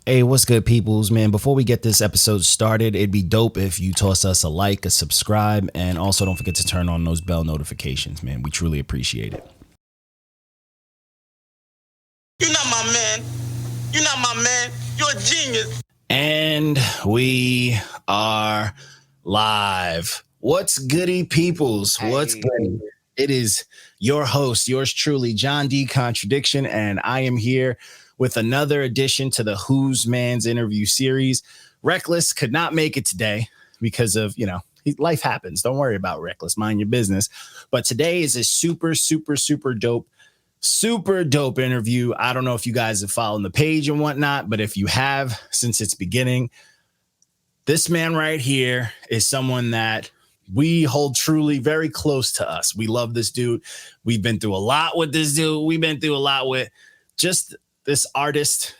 Hey, what's good, peoples, man? Before we get this episode started, it'd be dope if you toss us a like, a subscribe, and also don't forget to turn on those bell notifications, man. We truly appreciate it. You're not my man. You're not my man. You're a genius. And we are live. What's goody, peoples? What's goody? It is your host, yours truly, John D. Contradiction, and I am here with another addition to the Who's Man's interview series. Reckless could not make it today because of, life happens. Don't worry about Reckless. Mind your business. But today is a super dope interview. I don't know if you guys have followed the page and whatnot, but if you have since its beginning, this man right here is someone that we hold truly very close to us. We love this dude. We've been through a lot with this dude. We've been through a lot with just this artist,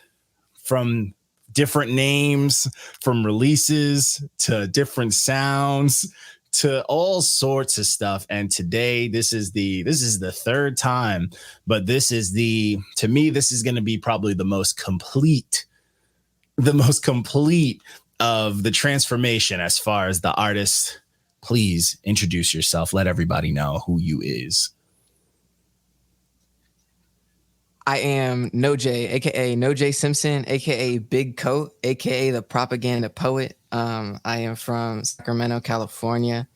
from different names, from releases to different sounds to all sorts of stuff. And today, this is the third time, but to me, this is going to be probably the most complete of the transformation as far as the artist. Please introduce yourself. Let everybody know who you is. I am Nojay, aka Nojay Simpson, aka Big Coat, aka the Propaganda Poet. I am from Sacramento, California.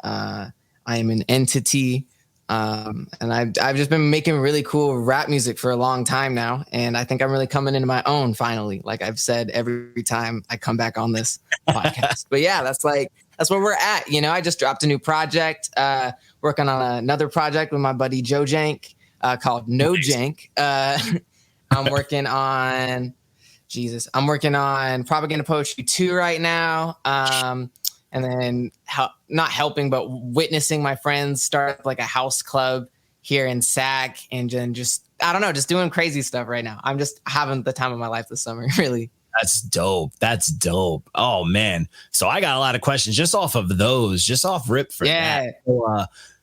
I am an entity, and I've just been making really cool rap music for a long time now, and I think I'm really coming into my own finally. Like I've said every time I come back on this podcast. But yeah, that's where we're at. I just dropped a new project, working on another project with my buddy Joe Jank. Called No Jank. I'm working on Propaganda Poetry 2 right now. And then not helping, but witnessing my friends start like a house club here in Sac, and then just doing crazy stuff right now. I'm just having the time of my life this summer, really. That's dope. Oh man. So I got a lot of questions just off rip for that.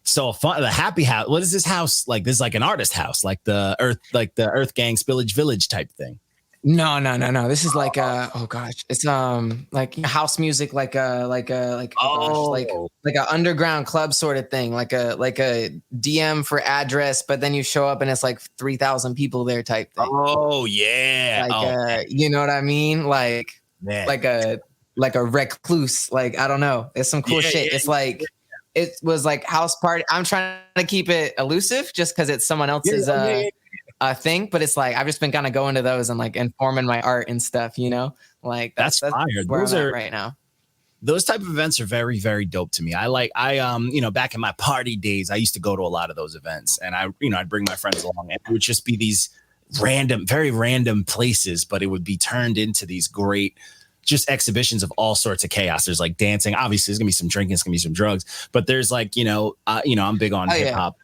So fun, the happy house. What is this house like? This is like an artist house, like the Earth Gang Spillage Village type thing. No. This is like it's like house music, like a underground club sort of thing, like a DM for address, but then you show up and it's like 3,000 people there type thing. Oh yeah, you know what I mean? Like like a recluse. Like I don't know. It's some cool shit. It's like. It was like house party. I'm trying to keep it elusive just because it's someone else's thing. But it's like I've just been kind of going to those and like informing my art and stuff, Like that's fire. Where I'm at right now. Those type of events are very, very dope to me. Back in my party days, I used to go to a lot of those events, and I'd bring my friends along, and it would just be these very random places, but it would be turned into these great just exhibitions of all sorts of chaos. There's like dancing. Obviously, there's gonna be some drinking, there's gonna be some drugs, but there's like, I'm big on hip hop,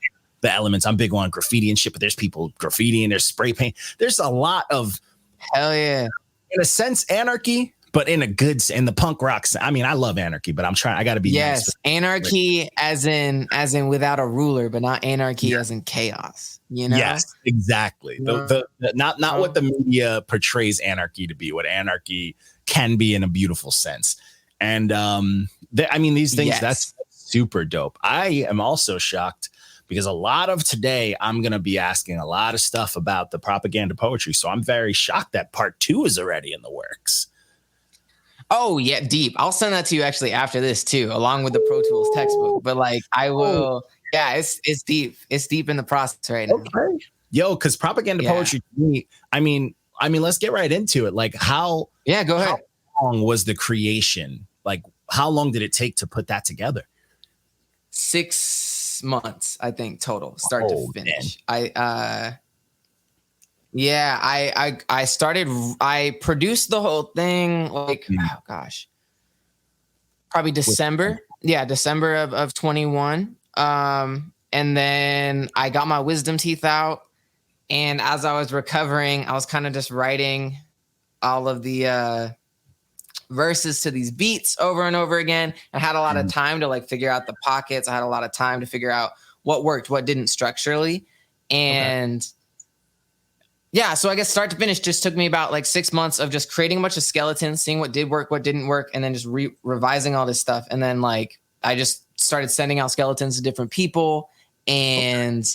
the elements. I'm big on graffiti and shit, but there's people graffitiing, there's spray paint. There's a lot of in a sense, anarchy, but in the punk rock. I mean, I love anarchy, but I got to be nice. Anarchy as in without a ruler, but not anarchy as in chaos. Yes, exactly. Not what the media portrays anarchy to be. What anarchy can be in a beautiful sense. And these things, that's super dope. I am also shocked because a lot of today I'm going to be asking a lot of stuff about the Propaganda Poetry. So I'm very shocked that part 2 is already in the works. Oh yeah, deep. I'll send that to you actually after this too, along with the Pro Tools textbook. But like I will, it's deep. It's deep in the process right now. Okay. Yo, because Propaganda Poetry to me, I mean, let's get right into it. Like how? Yeah, go ahead. How long was the creation? Like, how long did it take to put that together? 6 months, I think, total, start to finish. Man. I produced the whole thing like, probably December. Yeah, December of 21. And then I got my wisdom teeth out. And as I was recovering, I was kind of just writing all of the verses to these beats over and over again. I had a lot of time to like figure out the pockets. I had a lot of time to figure out what worked, what didn't structurally. And yeah, so I guess start to finish just took me about like 6 months of just creating a bunch of skeletons, seeing what did work, what didn't work, and then just revising all this stuff. And then like I just started sending out skeletons to different people and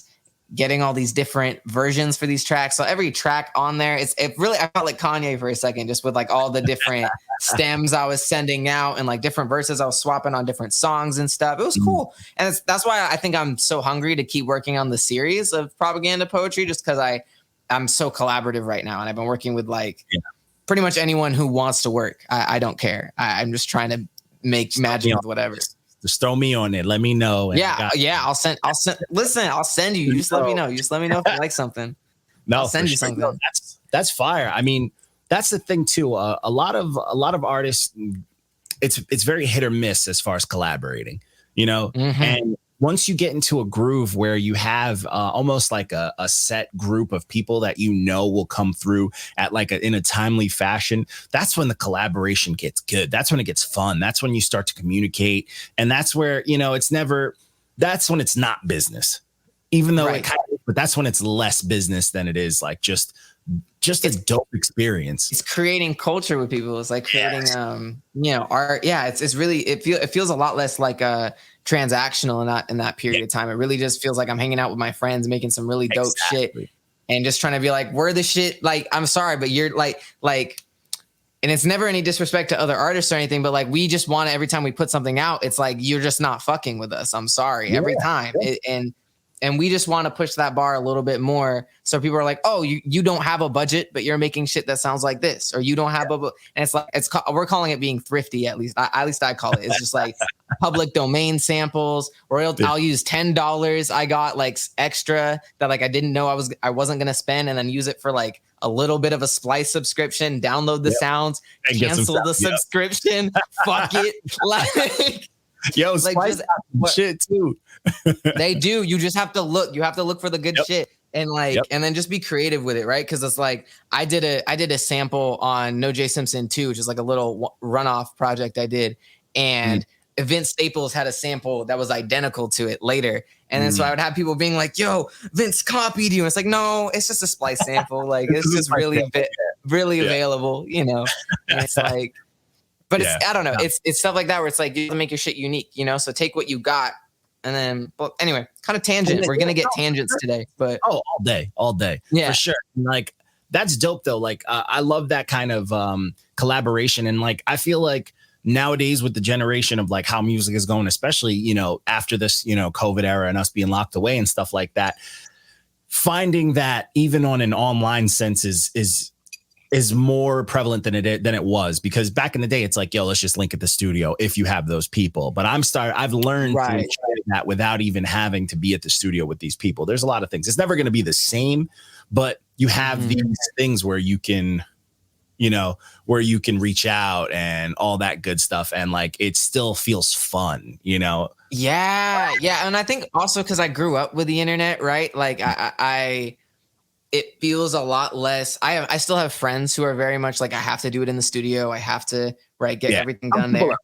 getting all these different versions for these tracks. So every track on there, it really, I felt like Kanye for a second, just with like all the different stems I was sending out and like different verses I was swapping on different songs and stuff. It was cool. And that's why I think I'm so hungry to keep working on the series of propaganda poetry, just because I'm so collaborative right now. And I've been working with like pretty much anyone who wants to work. I don't care. I'm just trying to make magic with whatever. Just throw me on it. Let me know. I'll send. Listen, I'll send you. You just let me know. You just let me know if you like something. No, I'll send you something. No, that's fire. I mean, that's the thing too. A lot of artists, it's very hit or miss as far as collaborating. You know, and once you get into a groove where you have almost like a set group of people that you know will come through at like in a timely fashion, that's when the collaboration gets good. That's when it gets fun. That's when you start to communicate. And that's where, you know, that's when it's not business, even though but that's when it's less business than it is like just a dope experience. It's creating culture with people. It's like creating, art. Yeah. It's really, it feels a lot less like transactional in that period of time. It really just feels like I'm hanging out with my friends, making some really dope shit and just trying to be like, we're the shit. Like, I'm sorry, but you're like, and it's never any disrespect to other artists or anything, but like, we just want to, every time we put something out, it's like, you're just not fucking with us. I'm sorry every time. And we just want to push that bar a little bit more. So people are like, oh, you don't have a budget, but you're making shit that sounds like this, or you don't have and it's like, we're calling it being thrifty. At least I call it. It's just like public domain samples, or I'll use $10 I got like extra that like I didn't know I wasn't going to spend, and then use it for like a little bit of a Splice subscription, download the sounds, and cancel the subscription. Fuck it. Like, yo, like Splice shit too. They do. You just have to look. You have to look for the good shit, and like, and then just be creative with it, right? Because it's like I did a sample on Nojay Simpson 2, which is like a little runoff project I did, and Vince Staples had a sample that was identical to it later, and then so I would have people being like, "Yo, Vince copied you." And it's like, no, it's just a Splice sample. Like it's just really available, you know. And it's like, but it's I don't know. It's stuff like that where it's like you have to make your shit unique, you know. So take what you got. And then, well, anyway, kind of tangent. We're going to get tangents today, but all day. Yeah, for sure. Like that's dope though. Like I love that kind of collaboration. And like, I feel like nowadays with the generation of like how music is going, especially, you know, after this, you know, COVID era and us being locked away and stuff like that, finding that even on an online sense is more prevalent than it was, because back in the day it's like, yo, let's just link at the studio if you have those people. But I've learned to enjoy that without even having to be at the studio with these people. There's a lot of things. It's never going to be the same, but you have these things where you can, you know, where you can reach out and all that good stuff. And like, it still feels fun, you know? Yeah. And I think also because I grew up with the internet, right? Like it feels a lot less. I still have friends who are very much like, I have to do it in the studio. I have to get everything done there.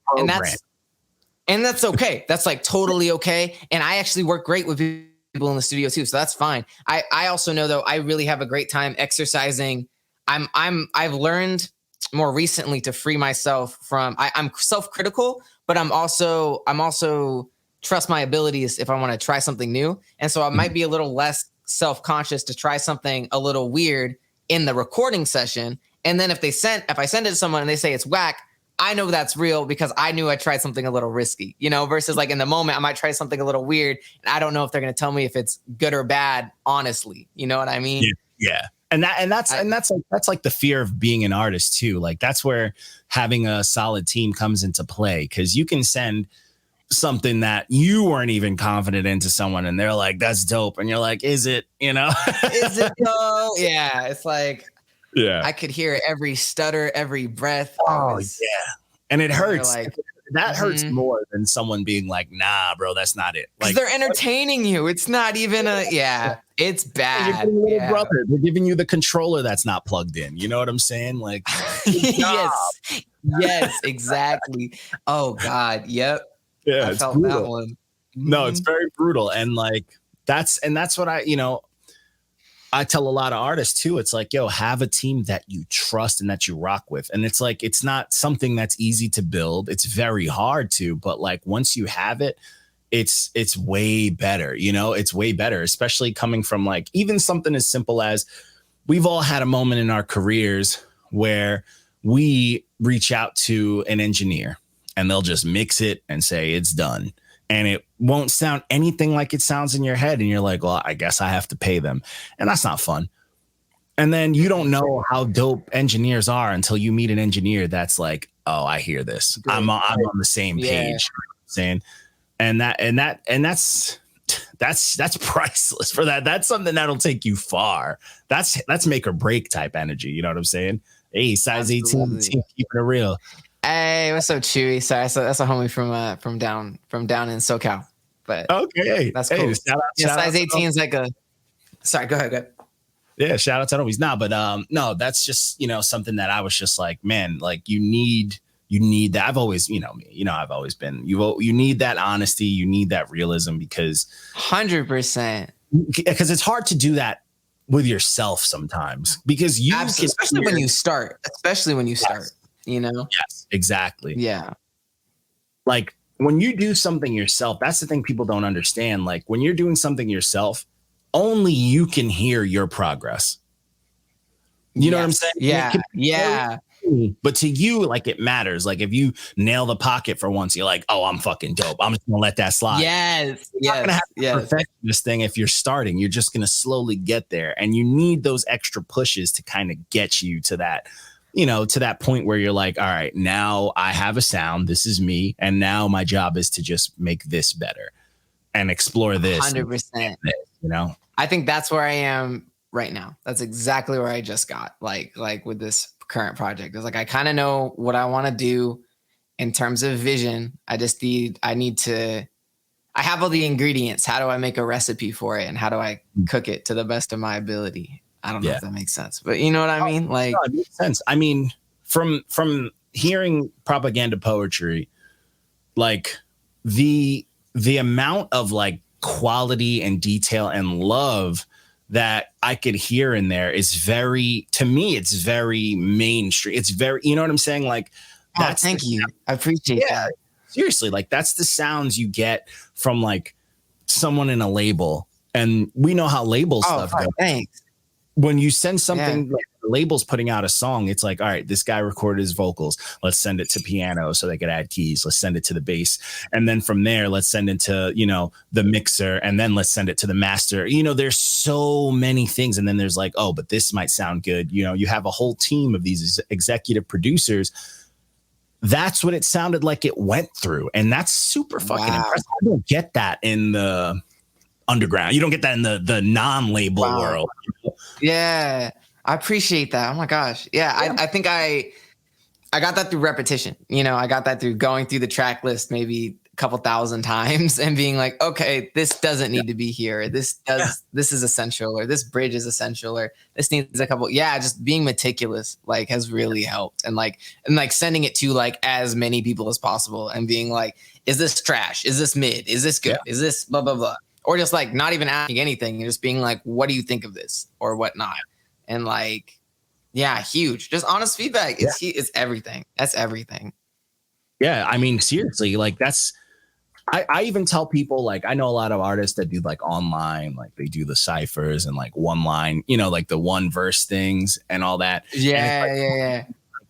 And that's okay. That's like totally okay. And I actually work great with people in the studio too. So that's fine. I also know though, I really have a great time exercising. I've learned more recently to free myself from, I'm self-critical, but I'm also trust my abilities if I want to try something new. And so I might be a little less self-conscious to try something a little weird in the recording session. And then if I send it to someone and they say it's whack, I know that's real because I knew I tried something a little risky, you know, versus like in the moment, I might try something a little weird and I don't know if they're going to tell me if it's good or bad, honestly. You know what I mean? Yeah. And that's like the fear of being an artist too. Like that's where having a solid team comes into play, because you can send something that you weren't even confident into someone and they're like, that's dope. And you're like, is it, you know? Is it though? Yeah. It's like, I could hear every stutter, every breath. Oh yeah. And it hurts. Like, that hurts more than someone being like, nah, bro, that's not it. Like they're entertaining you. It's not even it's bad. Brother. They're giving you the controller that's not plugged in. You know what I'm saying? Like, yes, exactly. Oh God. Yep. Yeah. I felt brutal. that one. No, it's very brutal. And like, that's what I, you know, I tell a lot of artists too, it's like, yo, have a team that you trust and that you rock with. And it's like, it's not something that's easy to build. It's very hard to, but like once you have it, it's way better, you know, it's way better, especially coming from like even something as simple as we've all had a moment in our careers where we reach out to an engineer and they'll just mix it and say it's done. And it won't sound anything like it sounds in your head. And you're like, well, I guess I have to pay them. And that's not fun. And then you don't know how dope engineers are until you meet an engineer that's like, oh, I hear this. I'm on the same page. You know what I'm saying? And that's priceless for that. That's something that'll take you far. That's make or break type energy. You know what I'm saying? Hey, size 18, keeping it real. Hey, what's up, Chewy? Sorry, that's a homie from down in SoCal. But okay, that's cool. Shout out size 18 is like a. Sorry, go ahead. Yeah, shout out to homies. Nah, but no, that's just, you know, something that I was just like, man, like you need that. I've always, you know, me, you know, I've always been, you need that honesty. You need that realism because 100%, because it's hard to do that with yourself sometimes because you, especially when you start, you know? Yes, exactly. Yeah. Like when you do something yourself, that's the thing people don't understand. Like when you're doing something yourself, only you can hear your progress. You know what I'm saying? Yeah. But to you, like it matters. Like if you nail the pocket for once, you're like, oh, I'm fucking dope. I'm just gonna let that slide. Yes. You're not gonna have to perfect this thing if you're starting. You're just gonna slowly get there. And you need those extra pushes to kind of get you to that, you know, to that point where you're like, all right, now I have a sound. This is me. And now my job is to just make this better and explore this. 100%. You know, I think that's where I am right now. That's exactly where I just got like with this current project. It's like, I kind of know what I want to do in terms of vision. I have all the ingredients. How do I make a recipe for it? And how do I cook it to the best of my ability? I don't know if that makes sense, but you know what I mean? Like, no, it makes sense. I mean, from hearing propaganda poetry, like the amount of like quality and detail and love that I could hear in there is very, to me, it's very mainstream. It's very, you know what I'm saying? Like, that's thank you. I appreciate that. Seriously, like that's the sounds you get from like someone in a label. And we know how label stuff goes. Thanks. When you send something, like the label's putting out a song, it's like, all right, this guy recorded his vocals. Let's send it to piano so they could add keys. Let's send it to the bass. And then from there, let's send it to, you know, the mixer. And then let's send it to the master. You know, there's so many things. And then there's like, oh, but this might sound good. You know, you have a whole team of these executive producers. That's what it sounded like it went through. And that's super fucking impressive. I don't get that in the underground. You don't get that in the non-label world. Yeah, I appreciate that. Oh my gosh. Yeah. I think I got that through repetition. You know, I got that through going through the track list maybe a couple thousand times and being like, okay, this doesn't need to be here. This is essential, or this bridge is essential, or this needs a couple. Yeah, just being meticulous like has really helped. And sending it to like as many people as possible and being like, is this trash? Is this mid? Is this good? Is this blah, blah, blah? Or just like not even asking anything and just being like, what do you think of this or whatnot? And like, yeah, huge. Just honest feedback. It's everything. That's everything. Yeah. I mean, seriously, like I even tell people, like, I know a lot of artists that do like online, like they do the ciphers and like one line, you know, like the one verse things and all that. Yeah.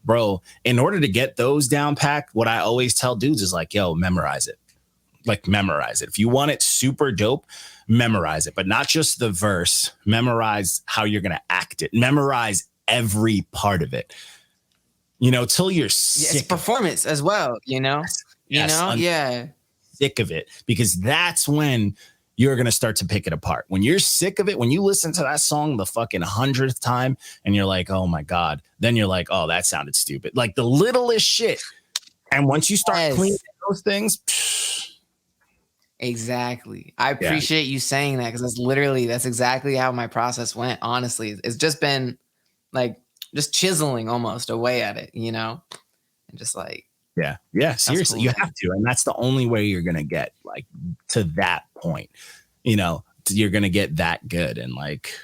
Bro, in order to get those down packed, what I always tell dudes is like, yo, memorize it. Like memorize it. If you want it super dope, memorize it, but not just the verse. Memorize how you're going to act it. Memorize every part of it, you know, till you're sick. It's performance as well, you know? Sick of it, because that's when you're going to start to pick it apart. When you're sick of it, when you listen to that song the fucking 100th time and you're like, oh my God, then you're like, oh, that sounded stupid. Like the littlest shit. And once you start cleaning those things, exactly. I appreciate you saying that, because that's exactly how my process went. Honestly, it's just been like just chiseling almost away at it, you know, and just like, seriously, cool, you have to. And that's the only way you're going to get like to that point, you know, you're going to get that good. And like,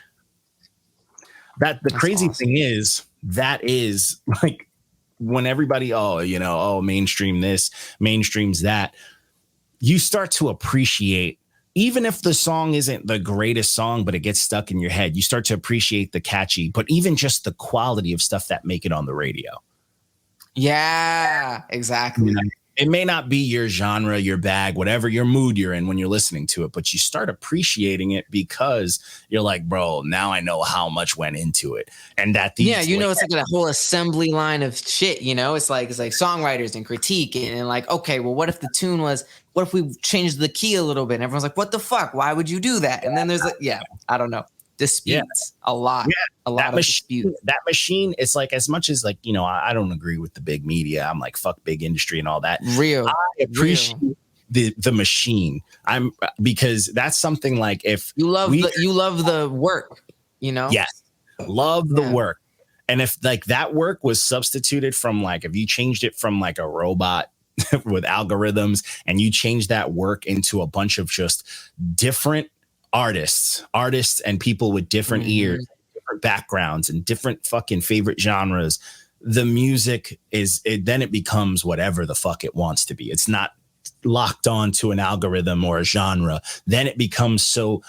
That the That's crazy awesome. thing is that is like when everybody, mainstream this, mainstreams that, you start to appreciate, even if the song isn't the greatest song, but it gets stuck in your head, you start to appreciate the catchy, but even just the quality of stuff that make it on the radio. Yeah, exactly. It may not be your genre, your bag, whatever your mood you're in when you're listening to it, but you start appreciating it because you're like, bro, now I know how much went into it. And that these, it's like a whole assembly line of shit, it's like songwriters and critique and like, okay, well, what if the tune was, what if we changed the key a little bit? And everyone's like, what the fuck? Why would you do that? And then there's I don't know. Disputes a lot. Yeah. A lot of disputes. That machine, it's like, as much as like, I don't agree with the big media. I'm like, fuck big industry and all that. I appreciate the machine. Because that's something like, if you love the work, Yes. Love the work. And if like that work was substituted from like, if you changed it from like a robot with algorithms and you change that work into a bunch of just different artists and people with different ears, different backgrounds and different fucking favorite genres, the music then it becomes whatever the fuck it wants to be. It's not locked on to an algorithm or a genre. Then it becomes so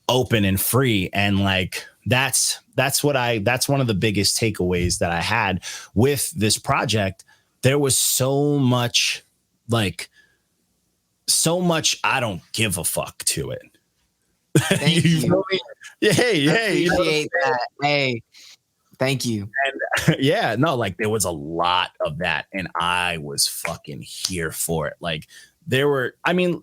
open and free. And like, that's one of the biggest takeaways that I had with this project. There was so much I don't give a fuck to it. Thank you. Hey, appreciate that. Hey, thank you. And like there was a lot of that, and I was fucking here for it. Like there were,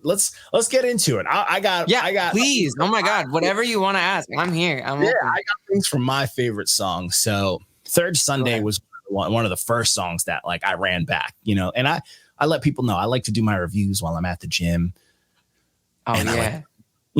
let's get into it. I got please. Oh my God, whatever you want to ask, I'm here. I got things from my favorite song. So Third Sunday was one of the first songs that like I ran back, and I let people know I like to do my reviews while I'm at the gym. Oh, and yeah.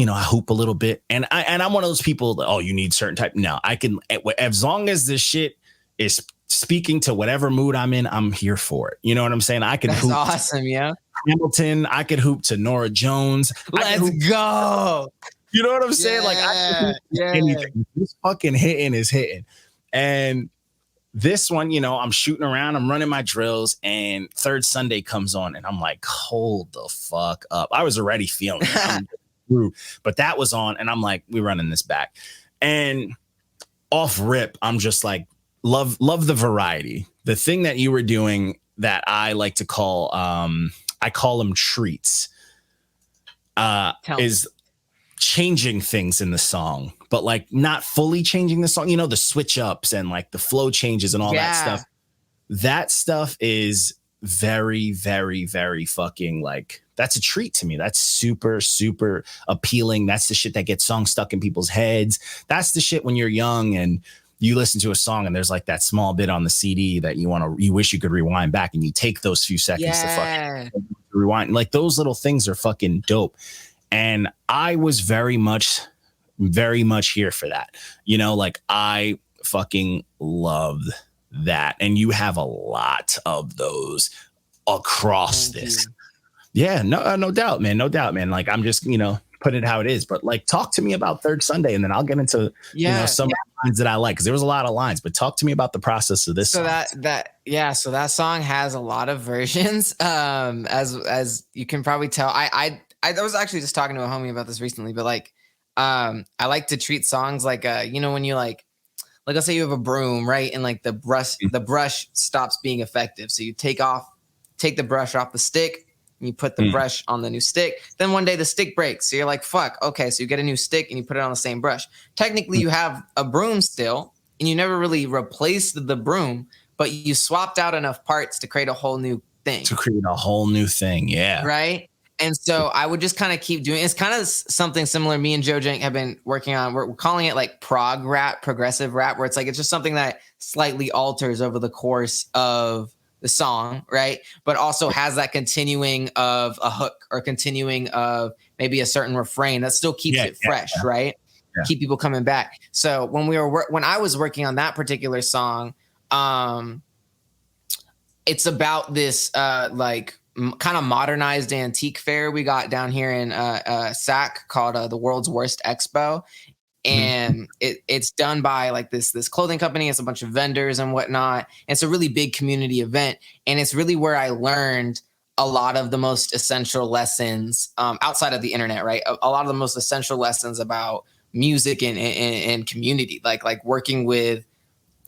I hoop a little bit, and I'm one of those people that, you need certain type. No, I can, as long as this shit is speaking to whatever mood I'm in, I'm here for it. You know what I'm saying? I can hoop. That's awesome, yeah. Hamilton, I could hoop to Nora Jones. Let's go. You know what I'm saying? Like, anything. This fucking hitting is hitting. And this one, I'm shooting around, I'm running my drills, and Third Sunday comes on, and I'm like, hold the fuck up. I was already feeling it. But that was on, and I'm like, we're running this back. And off rip, I'm just like, love the variety. The thing that you were doing that I like to call, I call them treats, is changing things in the song, but like not fully changing the song, the switch ups and like the flow changes and all that stuff. That stuff is very, very, very fucking like, that's a treat to me. That's super, super appealing. That's the shit that gets songs stuck in people's heads. That's the shit when you're young and you listen to a song and there's like that small bit on the CD that you wish you could rewind back, and you take those few seconds to fucking rewind. Like those little things are fucking dope. And I was very much here for that. Like I fucking loved that. And you have a lot of those across this. Yeah, no doubt, man. No doubt, man. Like I'm just, put it how it is. But like, talk to me about Third Sunday, and then I'll get into some lines that I like, because there was a lot of lines. But talk to me about the process of this. So song. So that song has a lot of versions. As you can probably tell, I was actually just talking to a homie about this recently. But like, I like to treat songs like when you like let's say you have a broom, right, and like the brush stops being effective. So you take the brush off the stick. And you put the brush on the new stick. Then one day the stick breaks. So you're like, fuck. Okay. So you get a new stick and you put it on the same brush. Technically, you have a broom still, and you never really replaced the broom, but you swapped out enough parts to create a whole new thing. Yeah. Right. And so I would just kind of keep doing. It's kind of something similar. Me and Joe Jank have been working on. We're calling it like prog rap, progressive rap, where it's like it's just something that slightly alters over the course of the song, right? But also has that continuing of a hook or continuing of maybe a certain refrain that still keeps it fresh, right? Yeah. Keep people coming back. So when I was working on that particular song, it's about this kind of modernized antique fair we got down here in SAC called the World's Worst Expo. and it's done by like this clothing company. It's a bunch of vendors and whatnot. And it's a really big community event, and it's really where I learned a lot of the most essential lessons outside of the internet, right? A lot of the most essential lessons about music and community, like working with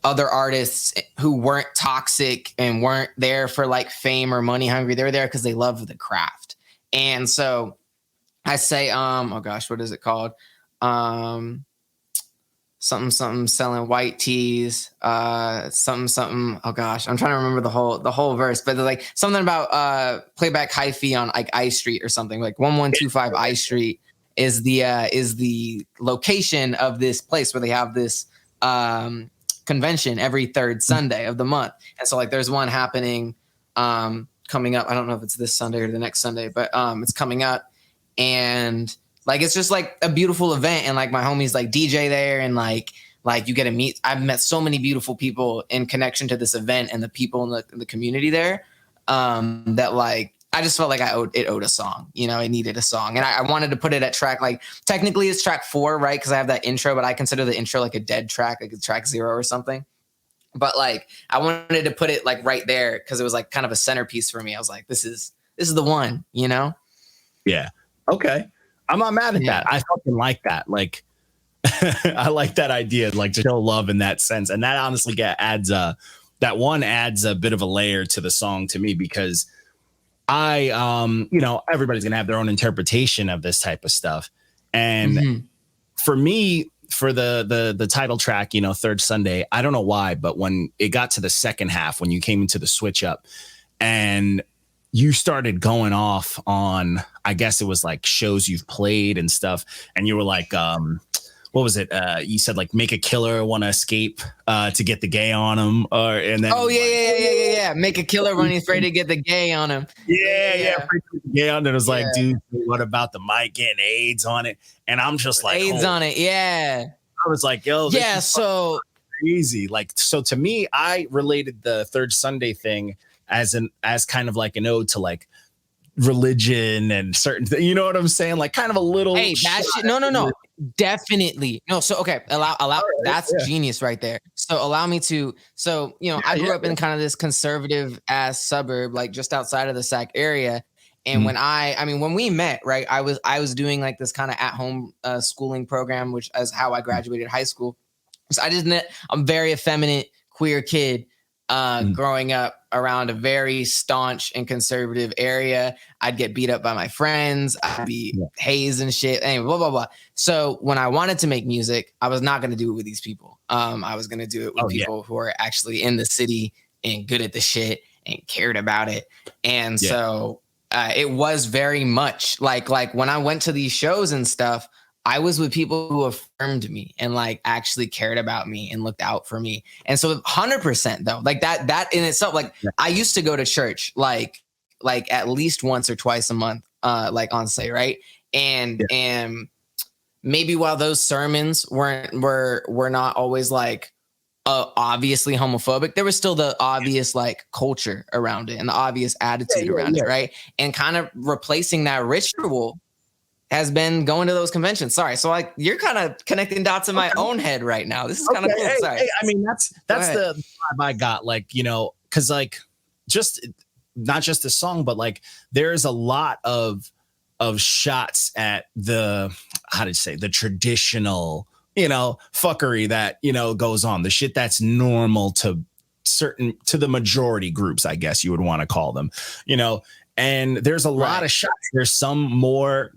other artists who weren't toxic and weren't there for like fame or money hungry. They were there because they love the craft. And so I say, oh gosh, what is it called? Something selling white tees, something. Oh gosh, I'm trying to remember the whole verse, but like something about playback hyphy on like I Street or something, like 1125 I Street is the location of this place where they have this convention every third Sunday of the month. And so like there's one happening coming up. I don't know if it's this Sunday or the next Sunday, but it's coming up, and like it's just like a beautiful event, and like my homies like DJ there, and like you get to meet. I've met so many beautiful people in connection to this event and the people in the community there that like I just felt like it owed a song. You know, it needed a song, and I wanted to put it at track, like technically it's track 4, right? Because I have that intro, but I consider the intro like a dead track, like a track 0 or something. But like I wanted to put it like right there because it was like kind of a centerpiece for me. I was like, this is the one, you know? Yeah. Okay. I'm not mad at that. I fucking like that. Like, I like that idea, like to show love in that sense. And that honestly adds a bit of a layer to the song to me, because everybody's gonna have their own interpretation of this type of stuff. And for me, for the title track, Third Sunday, I don't know why, but when it got to the second half, when you came into the switch up and you started going off on, I guess it was like shows you've played and stuff, and you were like, what was it? You said like make a killer want to escape to get the gay on him, and then yeah. Make a killer when he's afraid to get the gay on him. Yeah. Afraid to get the gay on it. It was like, dude, what about the mic getting AIDS on it? And I'm just like, AIDS on it, yeah. I was like, yo, this is so crazy. Like, so to me, I related the Third Sunday thing as kind of like an ode to like religion and certain things, you know what I'm saying? Like kind of a little. Hey, that shit. No. Definitely. No. So, okay. Allow. Right, that's genius right there. So allow me to, I grew up in kind of this conservative ass suburb, like just outside of the Sac area. And when we met, right, I was doing like this kind of at home schooling program, which is how I graduated high school. So I'm a very effeminate queer kid. Growing up around a very staunch and conservative area, I'd get beat up by my friends. I'd be hazed and shit. Anyway, blah, blah, blah. So when I wanted to make music, I was not going to do it with these people. I was going to do it with people who are actually in the city and good at the shit and cared about it. And so it was very much like when I went to these shows and stuff, I was with people who affirmed me and like actually cared about me and looked out for me. And so 100% though, like that in itself, like I used to go to church, like at least once or twice a month, like on say, right. And maybe while those sermons were not always like obviously homophobic, there was still the obvious like culture around it and the obvious attitude around it. Right. And kind of replacing that ritual has been going to those conventions. Sorry. So like you're kind of connecting dots in my own head right now. This is kind of cool. Sorry. Hey, I mean, that's the vibe I got, like, cause like just not just the song, but like there's a lot of shots at the traditional, fuckery that, goes on, the shit that's normal to the majority groups, I guess you would want to call them, and there's a lot of shots. There's some more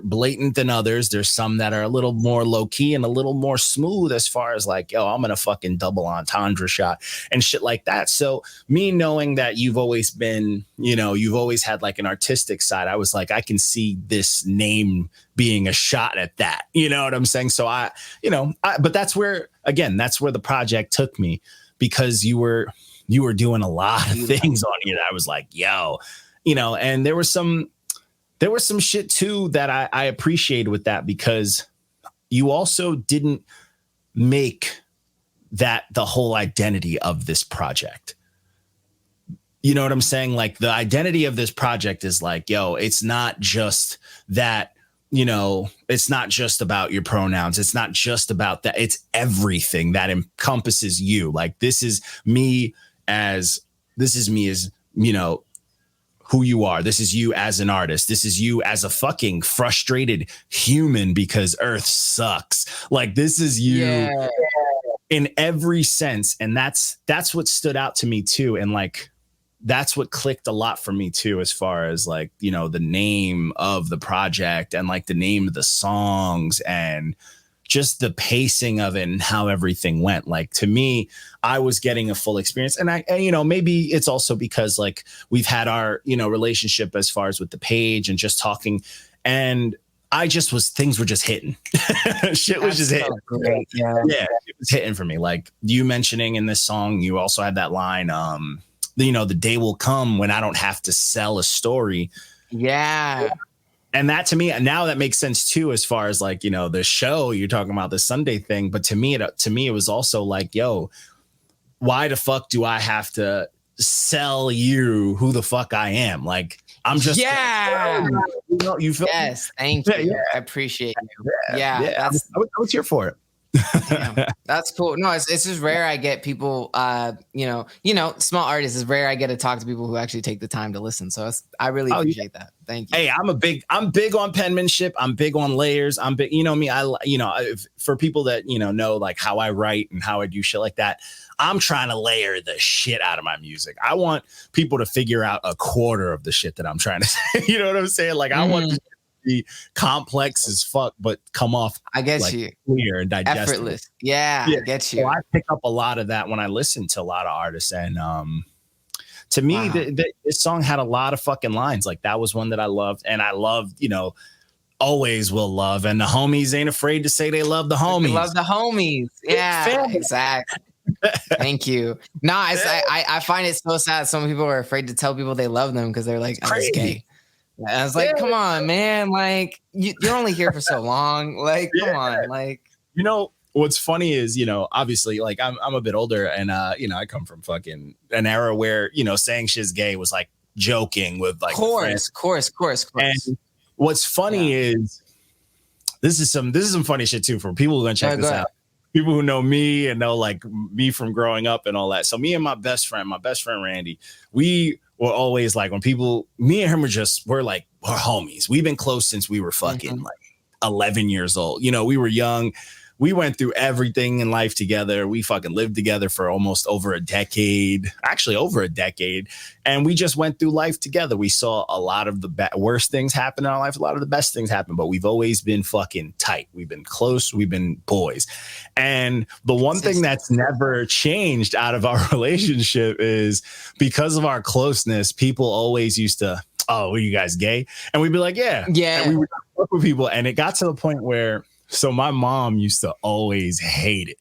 blatant than others. There's some that are a little more low key and a little more smooth as far as like, yo, I'm going to fucking double entendre shot and shit like that. So me knowing that you've always been, you've always had like an artistic side, I was like, I can see this name being a shot at that. You know what I'm saying? So but that's where the project took me, because you were doing a lot of things on here that I was like, yo, and there was some shit too that I appreciated with that, because you also didn't make that the whole identity of this project. You know what I'm saying? Like the identity of this project is like, yo, it's not just that you know, it's not just about your pronouns. It's not just about that. It's everything that encompasses you. Like, this is me as, you know, who you are. This is you as an artist. This is you as a fucking frustrated human because Earth sucks. Like, this is you in every sense. And that's what stood out to me too. And like, that's what clicked a lot for me too, as far as like, you know, the name of the project and like the name of the songs and just the pacing of it and how everything went. Like, to me, I was getting a full experience. And you know, maybe it's also because like we've had our, you know, relationship as far as with the page and just talking, and things were just hitting. Shit was just hitting. Great. Yeah, it was hitting for me. Like you mentioning in this song, you also had that line, you know, the day will come when I don't have to sell a story. Yeah. And that, to me, now that makes sense too, as far as like, you know, the show you're talking about, the Sunday thing. But to me, it was also like, yo, why the fuck do I have to sell you who the fuck I am? Like, I'm just, you know, you feel, yes, thank you. Yeah. I appreciate you. Yeah. I was here for it. Damn, that's cool. No, it's just rare I get people, you know, small artists, is rare I get to talk to people who actually take the time to listen. So I really appreciate that. Thank you. Hey, I'm big on penmanship. I'm big on layers. I'm big, you know me. For people that, you know like how I write and how I do shit like that, I'm trying to layer the shit out of my music. I want people to figure out a quarter of the shit that I'm trying to say. You know what I'm saying? Like, I want to be complex as fuck, but come off, I get like, you, clear and digestible. effortless. Yeah, I get you. So I pick up a lot of that when I listen to a lot of artists, and to me, this song had a lot of fucking lines. Like, that was one that I loved, and I loved, you know, always will love, and the homies ain't afraid to say they love the homies. They love the homies. Yeah, exactly. Thank you. No, I find it so sad. Some people are afraid to tell people they love them because they're like, I'm just gay. And I was like, come on, man. Like, you're only here for so long. Like, come on. Like, you know, what's funny is, you know, obviously, like, I'm a bit older, and you know, I come from fucking an era where, you know, saying shit's gay was like joking with like course. And what's funny is this is some funny shit too, for people who are gonna check this out. People who know me and know like me from growing up and all that. So me and my best friend Randy, we were always like, when people, me and him we're homies. We've been close since we were fucking like 11 years old. You know, we were young. We went through everything in life together. We fucking lived together for almost over a decade, and we just went through life together. We saw a lot of the worst things happen in our life, a lot of the best things happen, but we've always been fucking tight. We've been close. We've been boys. And the one thing that's never changed out of our relationship is, because of our closeness, people always used to, oh, are you guys gay? And we'd be like, yeah. And we would work with people, and it got to the point where, so my mom used to always hate it.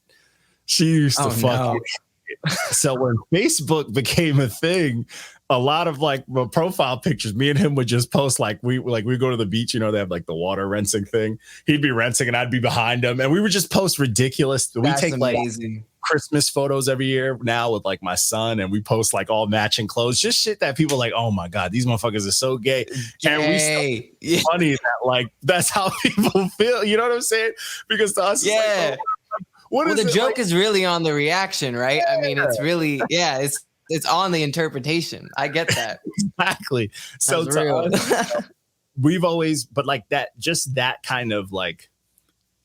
She used to fucking hate it. So when Facebook became a thing, a lot of like my profile pictures, me and him would just post like we go to the beach, you know, they have like the water rinsing thing. He'd be rinsing and I'd be behind him, and we would just post ridiculous. We take amazing. Like Christmas photos every year now with like my son, and we post like all matching clothes, just shit that people like, oh my God, these motherfuckers are so gay. And we still funny that like that's how people feel, you know what I'm saying? Because to us, it's like, oh, the joke is really on the reaction, right? I mean, it's really, it's on the interpretation. I get that. Exactly. So to us, we've always, but like that, just that kind of like,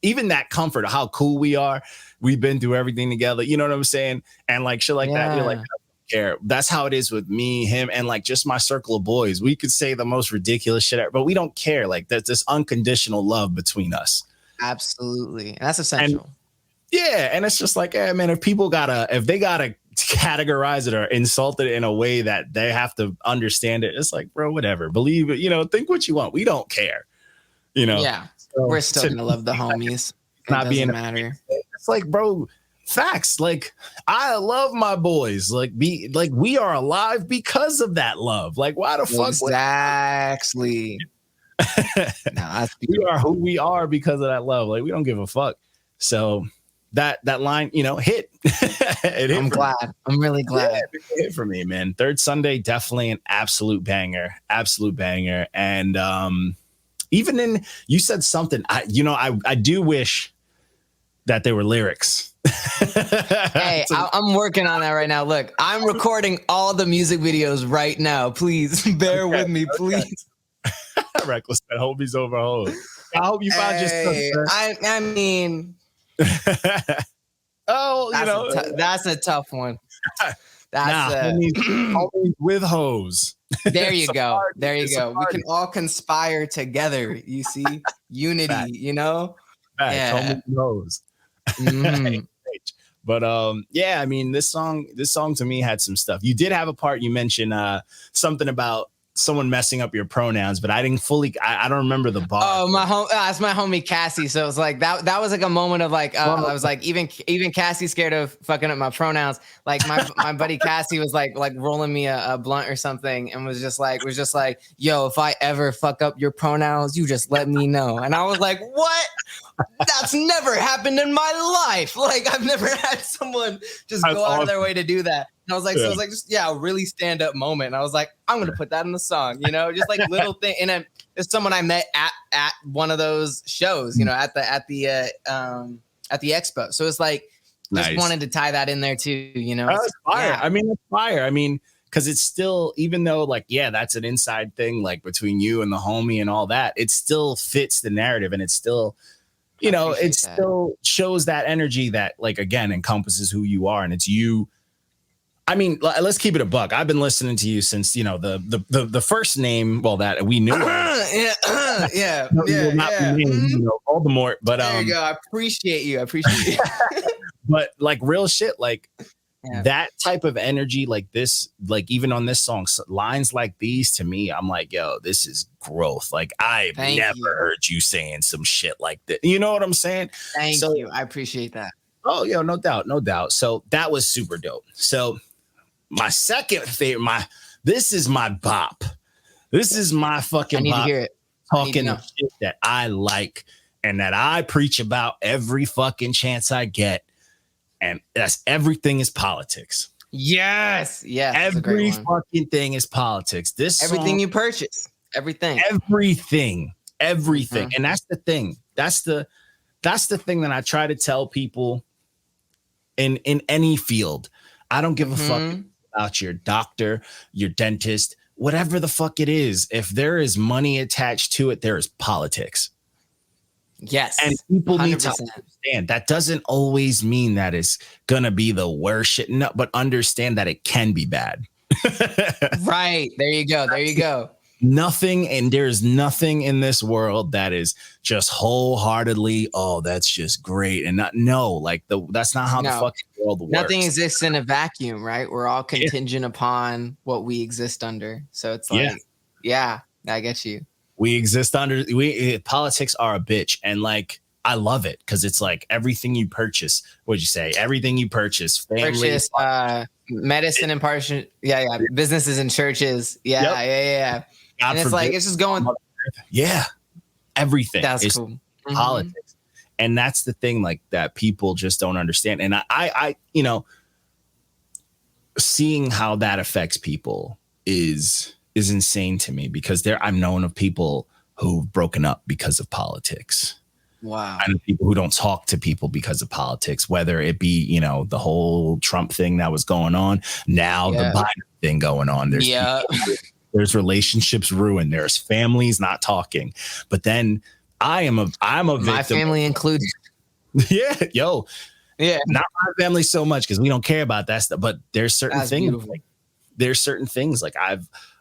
even that comfort of how cool we are. We've been through everything together. You know what I'm saying? And like shit like that, you're like, I don't care. That's how it is with me, him, and like just my circle of boys. We could say the most ridiculous shit, but we don't care. Like, there's this unconditional love between us. Absolutely. And that's essential. And it's just like, man, if they gotta categorize it or insult it in a way that they have to understand it, it's like, bro, whatever. Believe it, you know, think what you want. We don't care. You know? Yeah. So, we're still gonna love the homies. Not being matter. It's like, bro, facts. Like, I love my boys. Like, we are alive because of that love. Like, why the fuck? Exactly. We are who we are because of that love. Like, we don't give a fuck. So that line, you know, hit. I'm glad. I'm really glad. It hit for me, man. Third Sunday, definitely an absolute banger. And even you said something, I do wish that there were lyrics. Hey, I'm working on that right now. Look, I'm recording all the music videos right now. Please bear with me, please. Reckless, that homies over home. I hope you find your stuff. I mean, that's a tough one. Homies with hoes. There you go. There you go. We can all conspire together. You see, unity. Fact. You know, Fact. Homies with hoes. Mm-hmm. But I mean, this song to me had some stuff. You did have a part you mentioned something about someone messing up your pronouns, but I didn't fully. I don't remember the bar. Oh, it's my homie Cassie. So it was like that was like a moment of like I was like even Cassie scared of fucking up my pronouns. Like my buddy Cassie was like rolling me a blunt or something and was just like, yo, if I ever fuck up your pronouns, you just let me know. And I was like, what? That's never happened in my life. Like I've never had someone just go out of their way to do that. And I was like, so it was like just a really stand up moment. And I was like, I'm gonna put that in the song, just like little thing. And then there's someone I met at one of those shows, at the expo. So it's like just wanted to tie that in there too, That's fire. Yeah. I mean, it's fire. I mean, because it's still, even though like, that's an inside thing, like between you and the homie and all that, it still fits the narrative and it's still, it still shows that energy that like, again, encompasses who you are. And it's you. I mean, let's keep it a buck. I've been listening to you since, the first name, well, that we knew. Voldemort, but there you go. I appreciate you. But like real shit, like that type of energy, like this, like even on this song, lines like these to me, I'm like, yo, this is growth. Like I've never heard you saying some shit like that. You know what I'm saying? Thank you. I appreciate that. Oh, yo, no doubt. So that was super dope. So my second favorite, this is my bop. This is my fucking I need bop. To hear it. Talking shit that I like and that I preach about every fucking chance I get. And that's everything is politics. Yes. Yeah. Every fucking thing is politics. Everything you purchase. Everything. Mm-hmm. And that's the thing. That's the thing that I try to tell people in any field. I don't give a fuck about your doctor, your dentist, whatever the fuck it is. If there is money attached to it, there is politics. Yes. And people 100%. need to understand that doesn't always mean that it's going to be the worst shit, no, but understand that it can be bad. Right. There you go. There's nothing in this world that is just wholeheartedly, oh, that's just great. And that's not how the fucking world works. Nothing exists in a vacuum, right? We're all contingent upon what we exist under. So it's like, I get you. We exist under, politics are a bitch. And like, I love it because it's like everything you purchase. What'd you say? Everything you purchase, family, medicine and partial. Yeah. Businesses and churches. Yeah. And it's like, it's just going. Yeah. Everything. That's cool. Politics. Mm-hmm. And that's the thing like that people just don't understand. And I seeing how that affects people is insane to me because I'm known of people who've broken up because of politics. Wow. I know people who don't talk to people because of politics, whether it be, the whole Trump thing that was going on. Now the Biden thing going on. There's relationships ruined. There's families not talking. But then I'm a victim. My family included. Yeah. Yo. Yeah. Not my family so much because we don't care about that stuff. But there's certain things. There's certain things like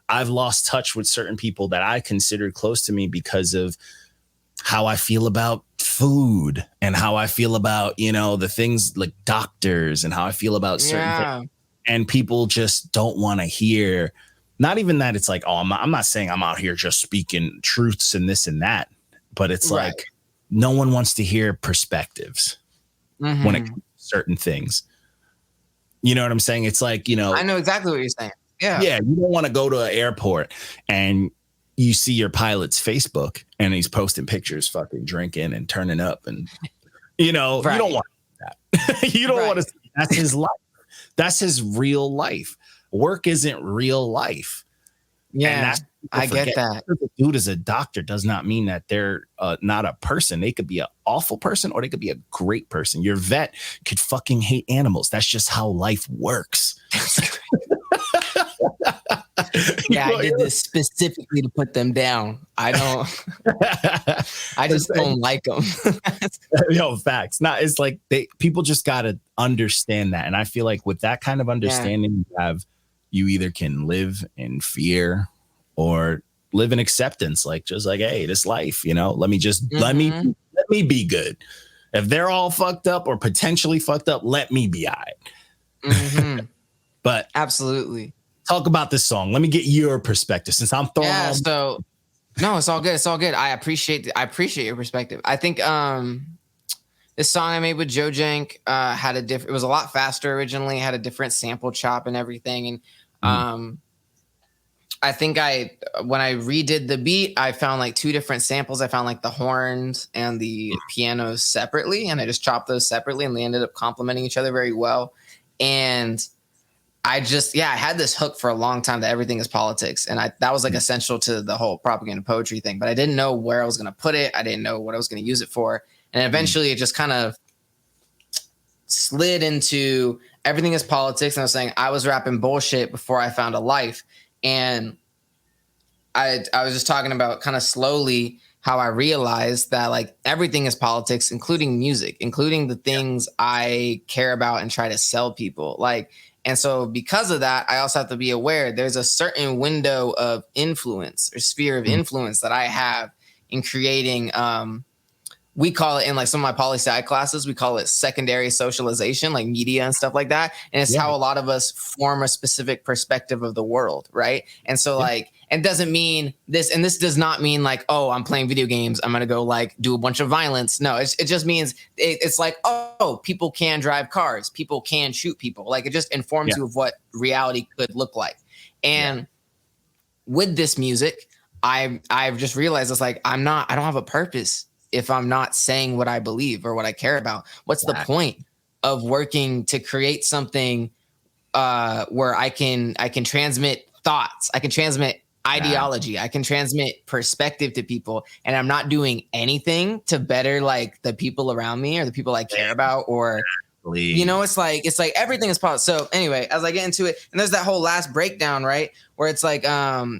I've lost touch with certain people that I considered close to me because of how I feel about food and how I feel about, the things like doctors and how I feel about certain things. And people just don't want to hear, not even that it's like, oh, I'm not saying I'm out here just speaking truths and this and that, but it's like no one wants to hear perspectives when it comes to certain things. You know what I'm saying? It's like, I know exactly what you're saying. Yeah. Yeah. You don't want to go to an airport and you see your pilot's Facebook and he's posting pictures, fucking drinking and turning up. And, you don't want that. You don't want to see that's his life. That's his real life. Work isn't real life. Yeah. And that's I get that. A dude is a doctor does not mean that they're not a person. They could be an awful person or they could be a great person. Your vet could fucking hate animals. That's just how life works. Yeah, I did this specifically to put them down. I just don't like them. Yo, facts. It's like people just gotta understand that. And I feel like with that kind of understanding, you either can live in fear or live in acceptance. Like, just like, hey, this life, let me just let me be good. If they're all fucked up or potentially fucked up, let me be all right. But absolutely. Talk about this song. Let me get your perspective since I'm throwing no, it's all good. It's all good. I appreciate your perspective. I think this song I made with Joe Jank had it was a lot faster originally, had a different sample chop and everything. And I think when I redid the beat, I found like two different samples. I found like the horns and the pianos separately, and I just chopped those separately, and they ended up complementing each other very well. And I had this hook for a long time that everything is politics. And that was like essential to the whole propaganda poetry thing, but I didn't know where I was going to put it. I didn't know what I was going to use it for. And eventually it just kind of slid into everything is politics. And I was saying I was rapping bullshit before I found a life. And I was just talking about kind of slowly how I realized that like everything is politics, including music, including the things I care about and try to sell people. And so because of that, I also have to be aware there's a certain window of influence or sphere of influence that I have in creating, we call it in like some of my poli-sci classes, we call it secondary socialization, like media and stuff like that. And it's how a lot of us form a specific perspective of the world, right? And so like, it doesn't mean this, and this does not mean like, oh, I'm playing video games, I'm gonna go like do a bunch of violence. No, it just means it's like, oh, people can drive cars, people can shoot people. Like it just informs you of what reality could look like. And with this music, I've just realized it's like, I don't have a purpose if I'm not saying what I believe or what I care about. What's the point of working to create something where I can transmit thoughts, I can transmit ideology, I can transmit perspective to people, and I'm not doing anything to better like the people around me or the people I care about, or it's like everything is possible. So anyway, as I get into it, and there's that whole last breakdown, right, where it's like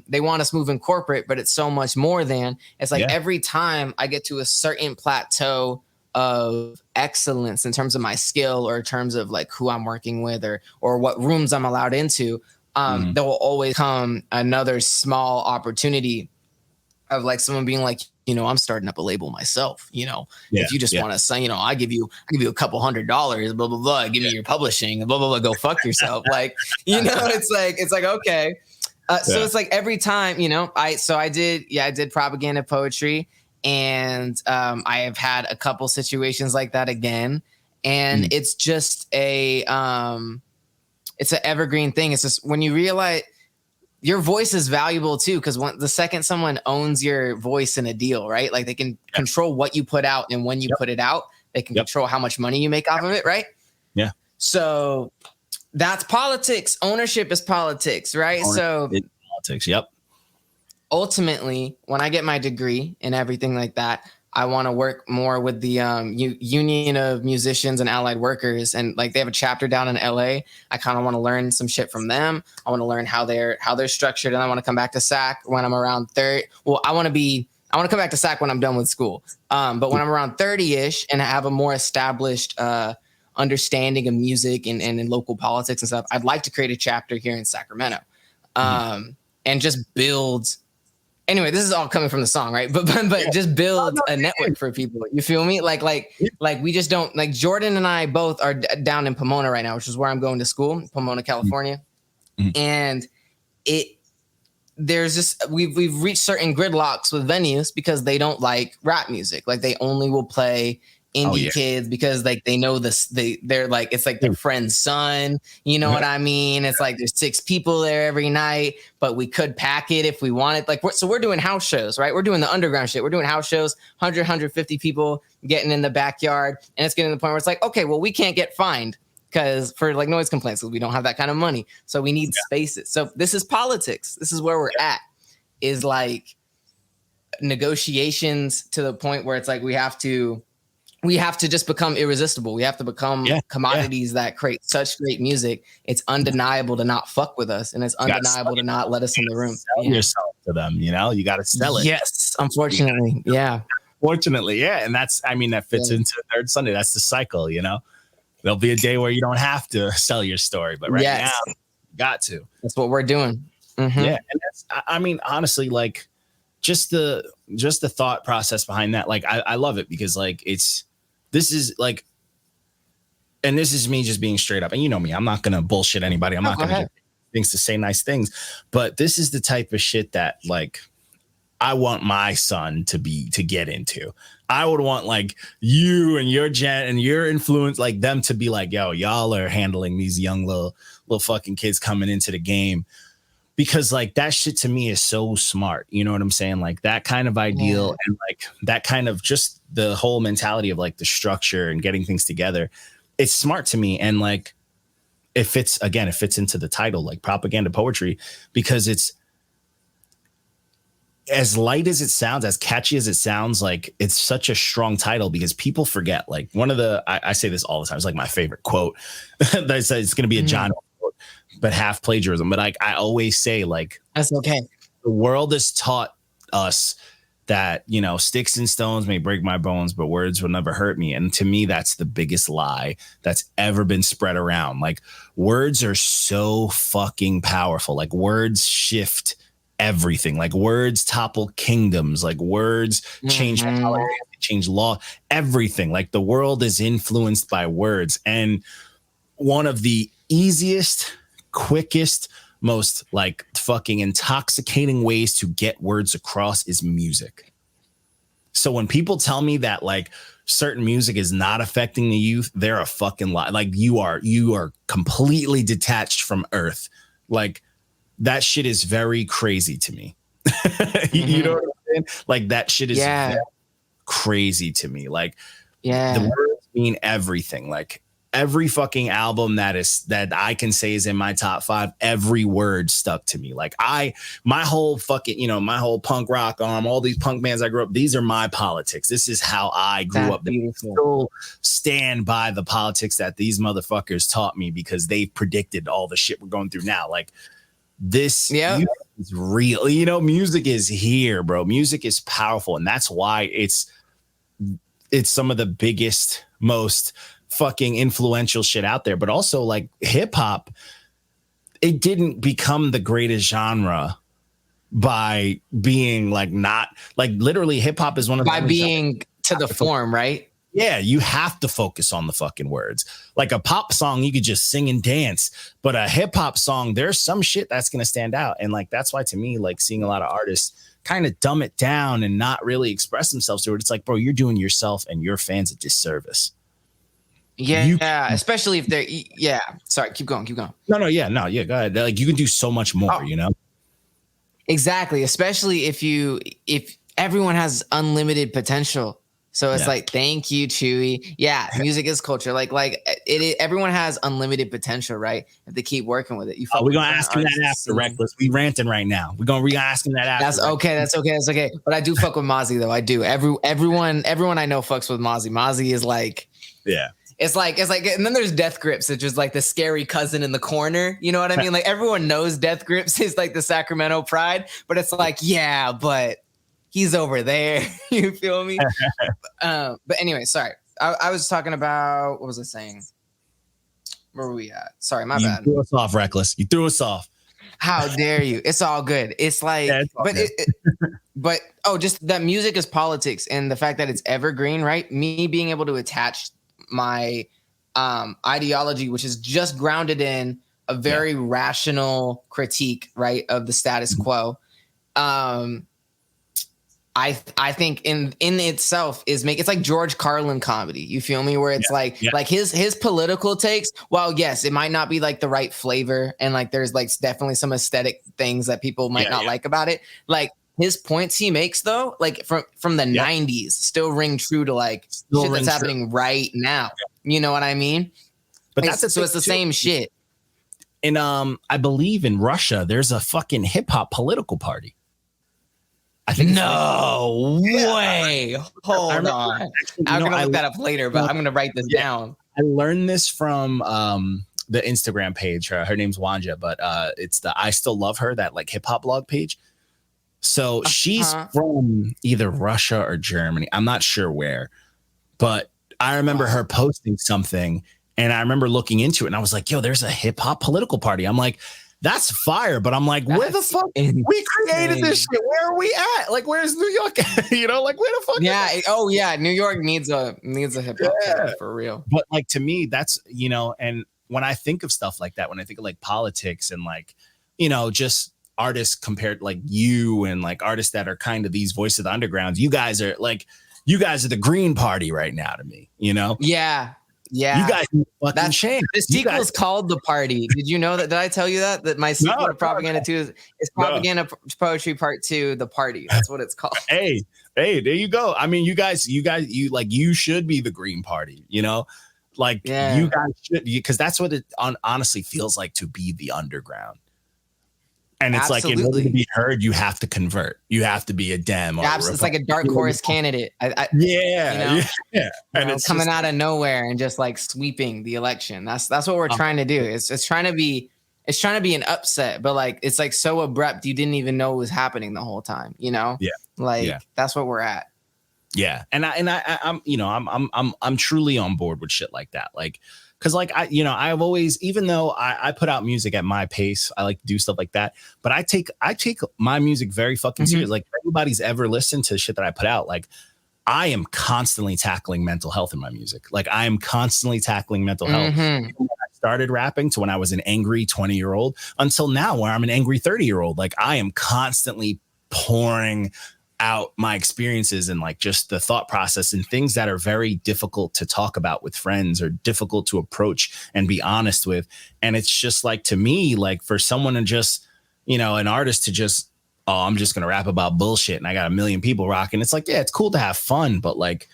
they want us moving corporate, but it's so much more than. It's like every time I get to a certain plateau of excellence in terms of my skill or in terms of like who I'm working with or what rooms I'm allowed into, there will always come another small opportunity of like someone being like, I'm starting up a label myself, if you just want to say, I give you a couple $100, blah, blah, blah, give me your publishing, blah, blah, blah, go fuck yourself. Like, it's like, okay. So it's like every time, I did propaganda poetry, and I have had a couple situations like that again. And it's just it's an evergreen thing. It's just when you realize your voice is valuable too, because the second someone owns your voice in a deal, right? Like they can control what you put out, and when you put it out, they can control how much money you make off of it, right? Yeah. So that's politics. Ownership is politics, right? Politics. Yep. Ultimately, when I get my degree and everything like that, I want to work more with the Union of Musicians and Allied Workers, and like they have a chapter down in LA. I kind of want to learn some shit from them. I want to learn how they're structured, and I want to come back to SAC when I'm around 30. Well, I want to come back to SAC when I'm done with school. But when I'm around 30-ish and I have a more established understanding of music and in local politics and stuff, I'd like to create a chapter here in Sacramento, and just build. Anyway, this is all coming from the song, right? But just build a network for people. You feel me? Like we just don't, like Jordan and I both are down in Pomona right now, which is where I'm going to school, Pomona, California. And there's just, we've reached certain gridlocks with venues because they don't like rap music. Like they only will play indie kids because like they know this, they're like, it's like their friend's son, you know what I mean? It's like there's 6 people there every night, but we could pack it if we wanted. Like we're doing house shows, right? We're doing the underground shit. We're doing house shows, 150 people getting in the backyard, and it's getting to the point where it's like, okay, well, we can't get fined because for like noise complaints, because we don't have that kind of money. So we need spaces. So this is politics. This is where we're at. is like negotiations to the point where it's like we have to just become irresistible. We have to become commodities that create such great music. It's undeniable to not fuck with us, and it's undeniable to not let us in the room. Sell yourself to them, you know. You got to sell it. Yes, unfortunately, Fortunately, yeah, and that fits into Third Sunday. That's the cycle, you know. There'll be a day where you don't have to sell your story, but right now, you got to. That's what we're doing. Mm-hmm. Yeah, and honestly, like just the thought process behind that, like I love it because like this is me just being straight up, and you know me, I'm not gonna bullshit anybody. I'm not gonna do things to say nice things, but this is the type of shit that like I want my son to get into. I would want like you and your gen and your influence, like them to be like, yo, y'all are handling these young little fucking kids coming into the game. Because like that shit to me is so smart. You know what I'm saying? Like that kind of ideal and like that kind of just the whole mentality of like the structure and getting things together. It's smart to me. And like it fits into the title, like propaganda poetry, because it's as light as it sounds, as catchy as it sounds, like it's such a strong title because people forget. Like one of the, I say this all the time, it's like my favorite quote that says it's going to be a John quote, but half plagiarism. But like I always say, like, that's okay. The world has taught us that, you know, sticks and stones may break my bones, but words will never hurt me. And to me, that's the biggest lie that's ever been spread around. Like words are so fucking powerful. Like words shift everything. Like words topple kingdoms. Like words change change law, everything. Like the world is influenced by words. And one of the easiest, quickest, most like fucking intoxicating ways to get words across is music. So when people tell me that like certain music is not affecting the youth, they're a fucking lie. Like you are completely detached from earth. Like that shit is very crazy to me. You know what I'm saying? Like that shit is very crazy to me. Like the words mean everything. Like every fucking album that I can say is in my top 5, every word stuck to me. Like my whole fucking, you know, my whole punk rock all these punk bands I grew up, these are my politics. This is how I grew up. They still stand by the politics that these motherfuckers taught me because they predicted all the shit we're going through now. Like this is real. You know, music is here, bro. Music is powerful. And that's why it's some of the biggest, most fucking influential shit out there. But also like hip hop, it didn't become the greatest genre by being like not like literally hip hop is one of by being to the form, right? Yeah, you have to focus on the fucking words. Like a pop song, you could just sing and dance, but a hip hop song, there's some shit that's going to stand out. And like, that's why to me, like seeing a lot of artists kind of dumb it down and not really express themselves to it. It's like, bro, you're doing yourself and your fans a disservice. Yeah, especially if they're sorry, keep going. No, go ahead. Like you can do so much more, you know? Exactly. Especially if everyone has unlimited potential. So it's like, thank you, Chewy. Yeah, music is culture. Like everyone has unlimited potential, right? If they keep working with it. We're gonna ask him that after, Reckless. We ranting right now. We're gonna re-ask him that after. That's okay. But I do fuck with Mozzie though. I do. Everyone I know fucks with Mozzie. Mozzie is like, It's like, and then there's Death Grips, which is like the scary cousin in the corner. You know what I mean? Like everyone knows Death Grips is like the Sacramento pride, but it's like, yeah, but he's over there. You feel me? But anyway, sorry. I was talking about, what was I saying? Where were we at? Sorry, my bad. You threw us off, Reckless. You threw us off. How dare you? It's all good. It's like, just that music is politics, and the fact that it's evergreen, right? Me being able to attach my ideology, which is just grounded in a very rational critique, right, of the status quo. I think in itself it's like George Carlin comedy. You feel me? Where it's like his political takes. Well, yes, it might not be like the right flavor, and like there's like definitely some aesthetic things that people might not like about it. Like his points he makes though, like from the 90s, still ring true to like shit that's happening right now. You know what I mean? But it's the same shit. And I believe in Russia, there's a fucking hip hop political party. I think no way. Hold on. Actually, I'm gonna look that up later, but I'm gonna write this down. I learned this from the Instagram page. Her name's Wanja, but it's the I Still Love Her, that like hip hop blog page. So she's from either Russia or Germany. I'm not sure where, but I remember her posting something, and I remember looking into it, and I was like, yo, there's a hip hop political party. I'm like, that's fire. But I'm like, where the fuck? Insane. We created this shit. Where are we at? Like, where's New York? You know, like, where the fuck? Yeah. Oh yeah. New York needs a hip hop for real. But like, to me, that's, you know, and when I think of stuff like that, when I think of like politics and like, you know, just artists compared like you and like artists that are kind of these voice of the underground, you guys are the Green Party right now to me, you know? Yeah. Yeah. You guys fucking shame. The sequel is called The Party. Did you know that? Did I tell you that? That my sequel to Propaganda 2 is Propaganda Poetry Part 2, The Party. That's what it's called. Hey, there you go. I mean, you guys, you should be the Green Party, you know? Like you guys should, because that's what it honestly feels like to be the underground. And it's like, in order to be heard, you have to convert. You have to be a Dem. Or it's like a dark horse candidate. Yeah. And it's coming out of nowhere and just like sweeping the election. That's what we're trying to do. It's trying to be an upset, but like it's like so abrupt you didn't even know it was happening the whole time. You know? That's what we're at. Yeah, I'm truly on board with shit like that. Like, because like I've always, even though I put out music at my pace, I like to do stuff like that. But I take my music very fucking serious. Like, if anybody's ever listened to shit that I put out, like I am constantly tackling mental health in my music. Like I am constantly tackling mental health. When I started rapping to when I was an angry 20-year-old until now where I'm an angry 30-year-old. Like I am constantly pouring out my experiences and like just the thought process and things that are very difficult to talk about with friends or difficult to approach and be honest with. And it's just like, to me, like for someone to just, you know, an artist to just, oh, I'm just going to rap about bullshit and I got a million people rocking. It's like, yeah, it's cool to have fun, but like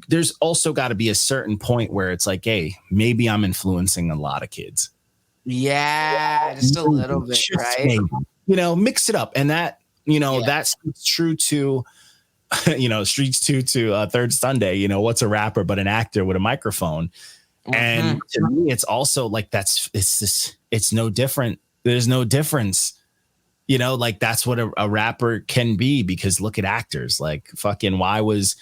there's also got to be a certain point where it's like, hey, maybe I'm influencing a lot of kids. Yeah, just a little bit, right? Maybe, you know, mix it up. And that, you know, that's true to, you know, Streets to Third Sunday, you know, what's a rapper but an actor with a microphone. And to me, it's also like, it's no different. There's no difference, you know, like that's what a rapper can be, because look at actors, like fucking, why was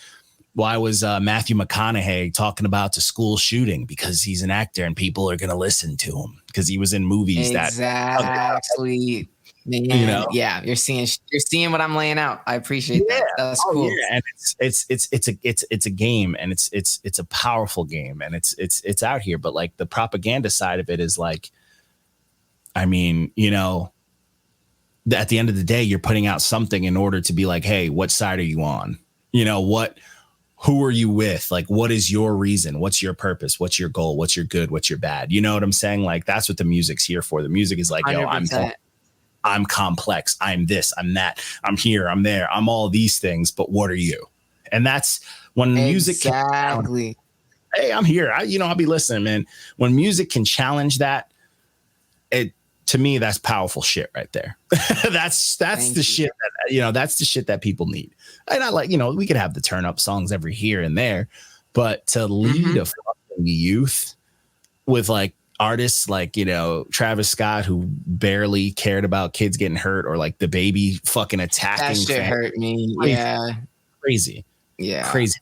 Matthew McConaughey talking about the school shooting? Because he's an actor and people are going to listen to him because he was in movies exactly. Man, you know, yeah, you're seeing what I'm laying out. I appreciate that. That's cool. Yeah. And it's a game, and it's a powerful game, and it's out here. But like the propaganda side of it is like, I mean, you know, at the end of the day, you're putting out something in order to be like, hey, what side are you on? You know, who are you with? Like, what is your reason? What's your purpose? What's your goal? What's your good? What's your bad? You know what I'm saying? Like, that's what the music's here for. The music is like, 100%. Yo, I'm complex. I'm this, I'm that. I'm here, I'm there. I'm all these things, but what are you? And that's when music can, hey, I'm here. I'll be listening, man. When music can challenge that, to me, that's powerful shit right there. that's the shit that, you know, that's the shit that people need. And I like, you know, we could have the turn up songs every here and there, but to lead a fucking youth with like artists like, you know, Travis Scott, who barely cared about kids getting hurt, or like the baby fucking attacking. That shit hurt me. Yeah. Crazy. Yeah. Crazy.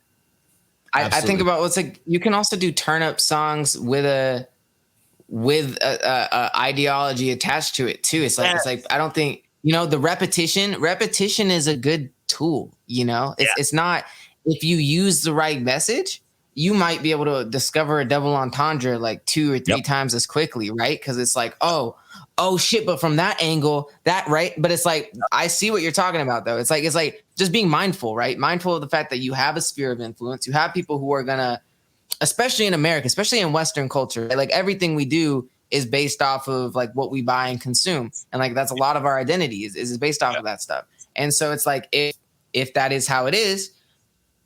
I think about what's like, you can also do turn up songs with a ideology attached to it too. It's like, I don't think, you know, the repetition is a good tool, you know, it's not, if you use the right message, you might be able to discover a double entendre like 2 or 3 times as quickly, right? Because it's like, oh shit, but from that angle, that right. But it's like, I see what you're talking about though. It's like just being mindful, right? Mindful of the fact that you have a sphere of influence. You have people who are gonna, especially in America, especially in Western culture, right? Like everything we do is based off of like what we buy and consume. And like, that's a lot of our identity is based off of that stuff. And so it's like, if that is how it is,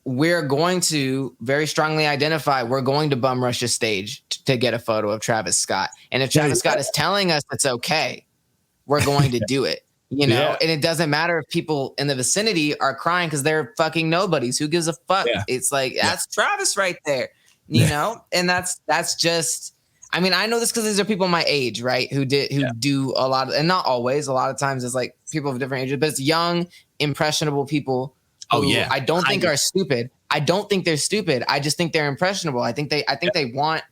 we're going to very strongly identify, we're going to bum rush a stage to get a photo of Travis Scott. And if Travis Scott is telling us it's okay, we're going to do it. you know, and it doesn't matter if people in the vicinity are crying because they're fucking nobodies. Who gives a fuck? Yeah. It's like, that's Travis right there, you know? And that's just, I mean, I know this because these are people my age, right? Who do a lot of, and not always, a lot of times it's like people of different ages, but it's young, impressionable people who I don't think are stupid. I don't think they're stupid. I just think they're impressionable. I think they want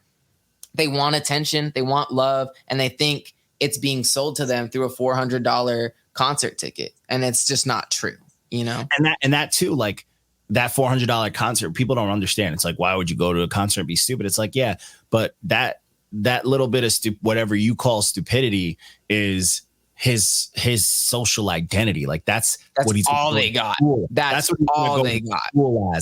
attention, they want love, and they think it's being sold to them through a $400 concert ticket, and it's just not true, you know. And that too, like that $400 concert, people don't understand. It's like, why would you go to a concert and be stupid? It's like, yeah, but that little bit of whatever you call stupidity is his social identity. Like that's what he's all they got. That's what all they got.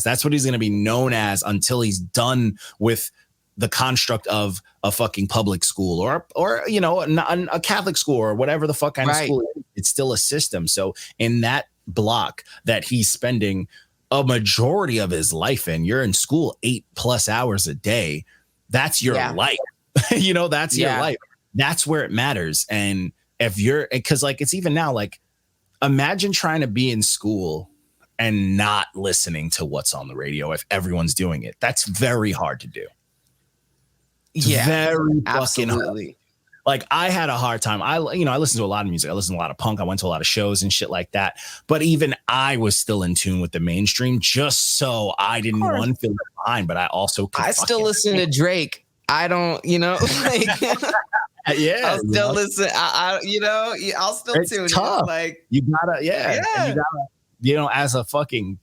That's what he's going to be known as until he's done with the construct of a fucking public school or you know, a Catholic school or whatever the fuck kind of school. It's still a system. So in that block that he's spending a majority of his life in, you're in school 8+ hours a day. That's your life. You know, that's your life. That's where it matters. And if you're, because like it's even now, like imagine trying to be in school and not listening to what's on the radio if everyone's doing it. That's very hard to do. Very fucking hard. Like I had a hard time. I listen to a lot of music. I listen to a lot of punk. I went to a lot of shows and shit like that. But even I was still in tune with the mainstream, just so I didn't want to feel behind. But I also I still listen to Drake. I don't, you know, like I'll still listen. I'll still tune in. Like you gotta, and you gotta, you know, as a fucking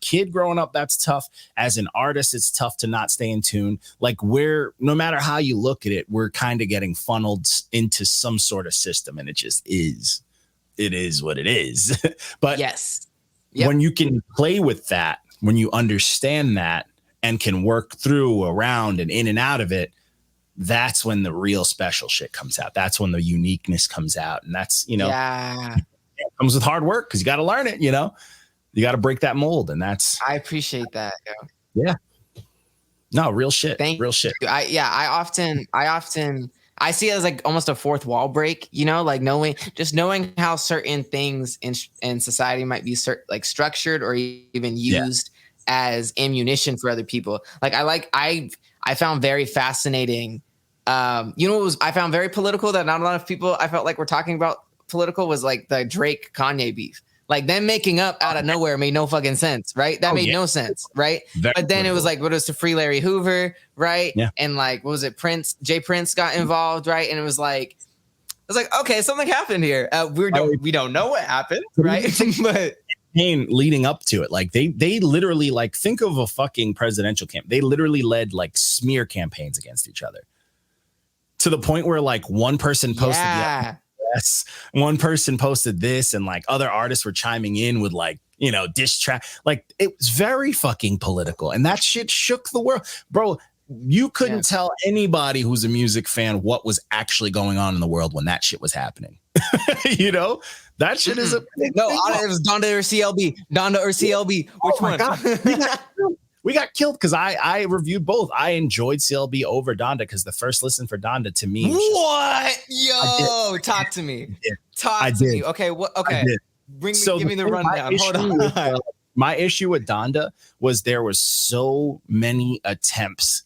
kid growing up, that's tough. As an artist, it's tough to not stay in tune. Like no matter how you look at it, we're kind of getting funneled into some sort of system, and it just is. It is what it is. But when you can play with that, when you understand that and can work through, around, and in and out of it, that's when the real special shit comes out. That's when the uniqueness comes out. And that's, you know, it comes with hard work because you got to learn it, you know, you got to break that mold. And I appreciate that. Yeah. No, real shit. Real shit. I often see it as like almost a fourth wall break, you know, like knowing how certain things in society might be like structured or even used as ammunition for other people. Like I found very fascinating. You know what I found very political that not a lot of people I felt like were talking about political was like the Drake Kanye beef. Like them making up out of nowhere made no fucking sense, right? That made no sense, right? But then it was like, what was to Free Larry Hoover, right? Yeah. And like, what was it? Jay Prince got involved, right? And it was like, okay, something happened here. We don't know what happened, right? But leading up to it, like they literally, like, think of a fucking presidential camp. They literally led like smear campaigns against each other to the point where like one person posted one person posted this, and like other artists were chiming in with like, you know, diss track. Like it was very fucking political, and that shit shook the world, bro. You couldn't tell anybody who's a music fan what was actually going on in the world when that shit was happening. You know, that shit is it was Donda or CLB. Which one? We got killed because I reviewed both. I enjoyed CLB over Donda because the first listen for Donda to me. Talk to me. Talk to me. Okay, what? Okay, give me the rundown. Hold on. My issue with Donda was there was so many attempts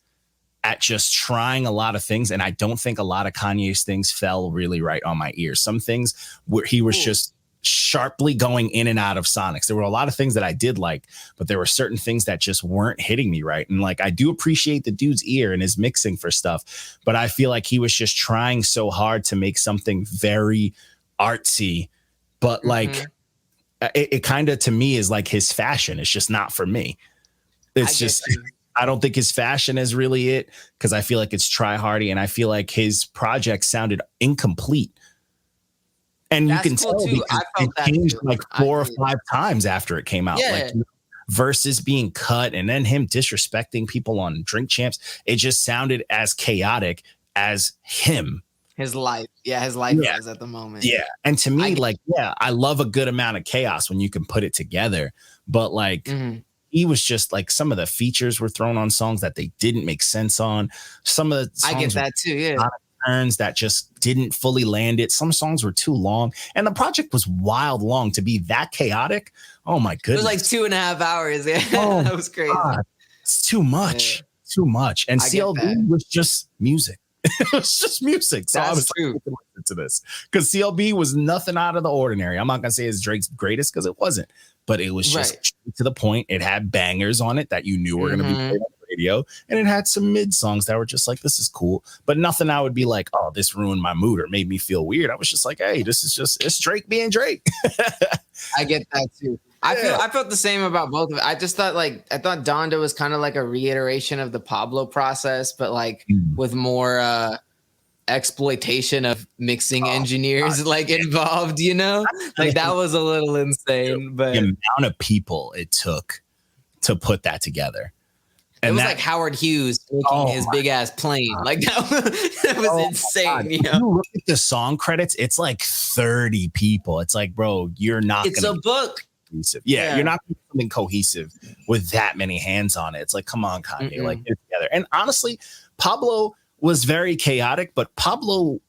at just trying a lot of things, and I don't think a lot of Kanye's things fell really right on my ears. Some things where he was just sharply going in and out of sonics. There were a lot of things that I did like, but there were certain things that just weren't hitting me right. And like, I do appreciate the dude's ear and his mixing for stuff, but I feel like he was just trying so hard to make something very artsy, but like it kind of, to me, is like his fashion. It's just not for me. It's just, I don't think his fashion is really it, because I feel like it's try hardy, and I feel like his project sounded incomplete. And you can tell it changed like 4 or 5 times after it came out. Like verses being cut, and then him disrespecting people on Drink Champs. It just sounded as chaotic as him. His life is at the moment. Yeah. And to me, I love a good amount of chaos when you can put it together. But like he was just like, some of the features were thrown on songs that they didn't make sense on. Some of the songs I get that too. Yeah. turns that just didn't fully land it. Some songs were too long, and the project was wild long to be that chaotic. Oh my goodness. It was like 2.5 hours. Yeah, Oh, that was crazy. God. It's too much. Yeah. Too much. And I get CLB that. was just music. It was just music. So I That's was true. like, listen to this because CLB was nothing out of the ordinary. I'm not gonna say it's Drake's greatest because it wasn't, but it was just to the point. It had bangers on it that you knew were gonna be played on the radio, and it had some mid songs that were just like, this is cool, but nothing I would be like, oh, this ruined my mood or made me feel weird. I was just like, hey, this is just, it's Drake being Drake. I get that too. I felt the same about both of it. I just thought Donda was kind of like a reiteration of the Pablo process, but like with more exploitation of mixing engineers like involved, you know? Like that was a little insane, but the amount of people it took to put that together. And it was like Howard Hughes making his big ass plane. God. Like that was insane. You know? You look at the song credits, it's like 30 people. It's like, bro, you're not. It's a book. Cohesive. Yeah, you're not doing something cohesive with that many hands on it. It's like, come on, Kanye, like get it together. And honestly, Pablo was very chaotic, but Pablo,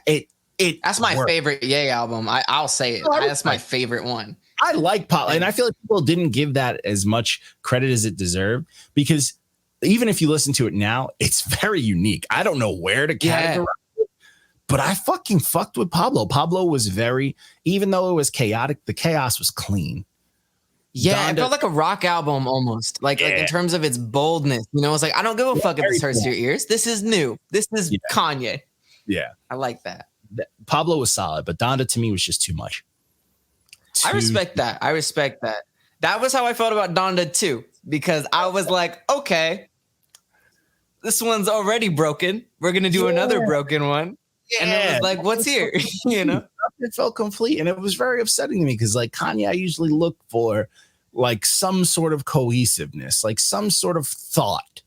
that's my favorite Ye album. I'll say it. That's my favorite one. I like Pablo, and I feel like people didn't give that as much credit as it deserved because even if you listen to it now, it's very unique. I don't know where to categorize it, but I fucking fucked with Pablo. Pablo was very, even though it was chaotic, the chaos was clean. Yeah, it felt like a rock album almost, like in terms of its boldness. You know, it's like, I don't give a fuck if this hurts your ears. This is new. This is Kanye. Yeah. I like that. Pablo was solid, but Donda to me was just too much. I respect that. That was how I felt about Donda too, because I was like, okay, this one's already broken. We're going to do another broken one. Yeah. And it was like, what's here? You know? It felt complete. And it was very upsetting to me because like Kanye, I usually look for like some sort of cohesiveness, like some sort of thought.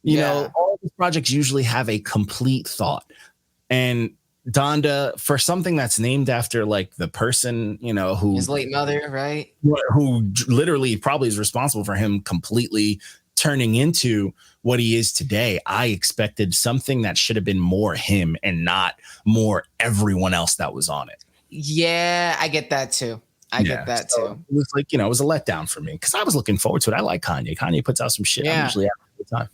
You know, all these projects usually have a complete thought. And Donda, for something that's named after like the person, you know, who his late mother, right? Who literally probably is responsible for him completely turning into what he is today. I expected something that should have been more him and not more everyone else that was on it. Yeah, I get that too. I get that too. It was like, you know, it was a letdown for me because I was looking forward to it. I like Kanye. Kanye puts out some shit. I'm usually having a good time.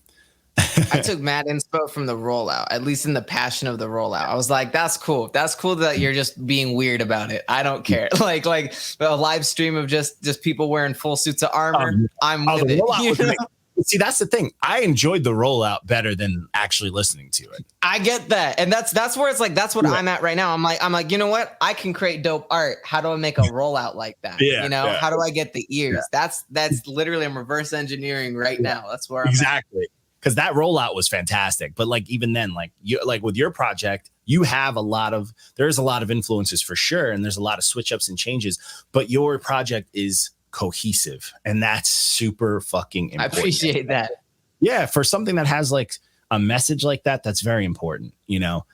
I took mad inspo from the rollout, at least in the passion of the rollout. I was like, that's cool. That's cool that you're just being weird about it. I don't care. Like a live stream of just people wearing full suits of armor. I'm with it. See, that's the thing. I enjoyed the rollout better than actually listening to it. I get that. And that's where it's like, that's what I'm at right now. I'm like, you know what? I can create dope art. How do I make a rollout like that? You know, how do I get the ears? That's literally, I'm reverse engineering right now. That's where I'm exactly. Because that rollout was fantastic. But like, even then, like you, like with your project, you have there's a lot of influences for sure. And there's a lot of switch ups and changes, but your project is cohesive. And that's super fucking important. I appreciate that. Yeah. For something that has like a message like that, that's very important, you know?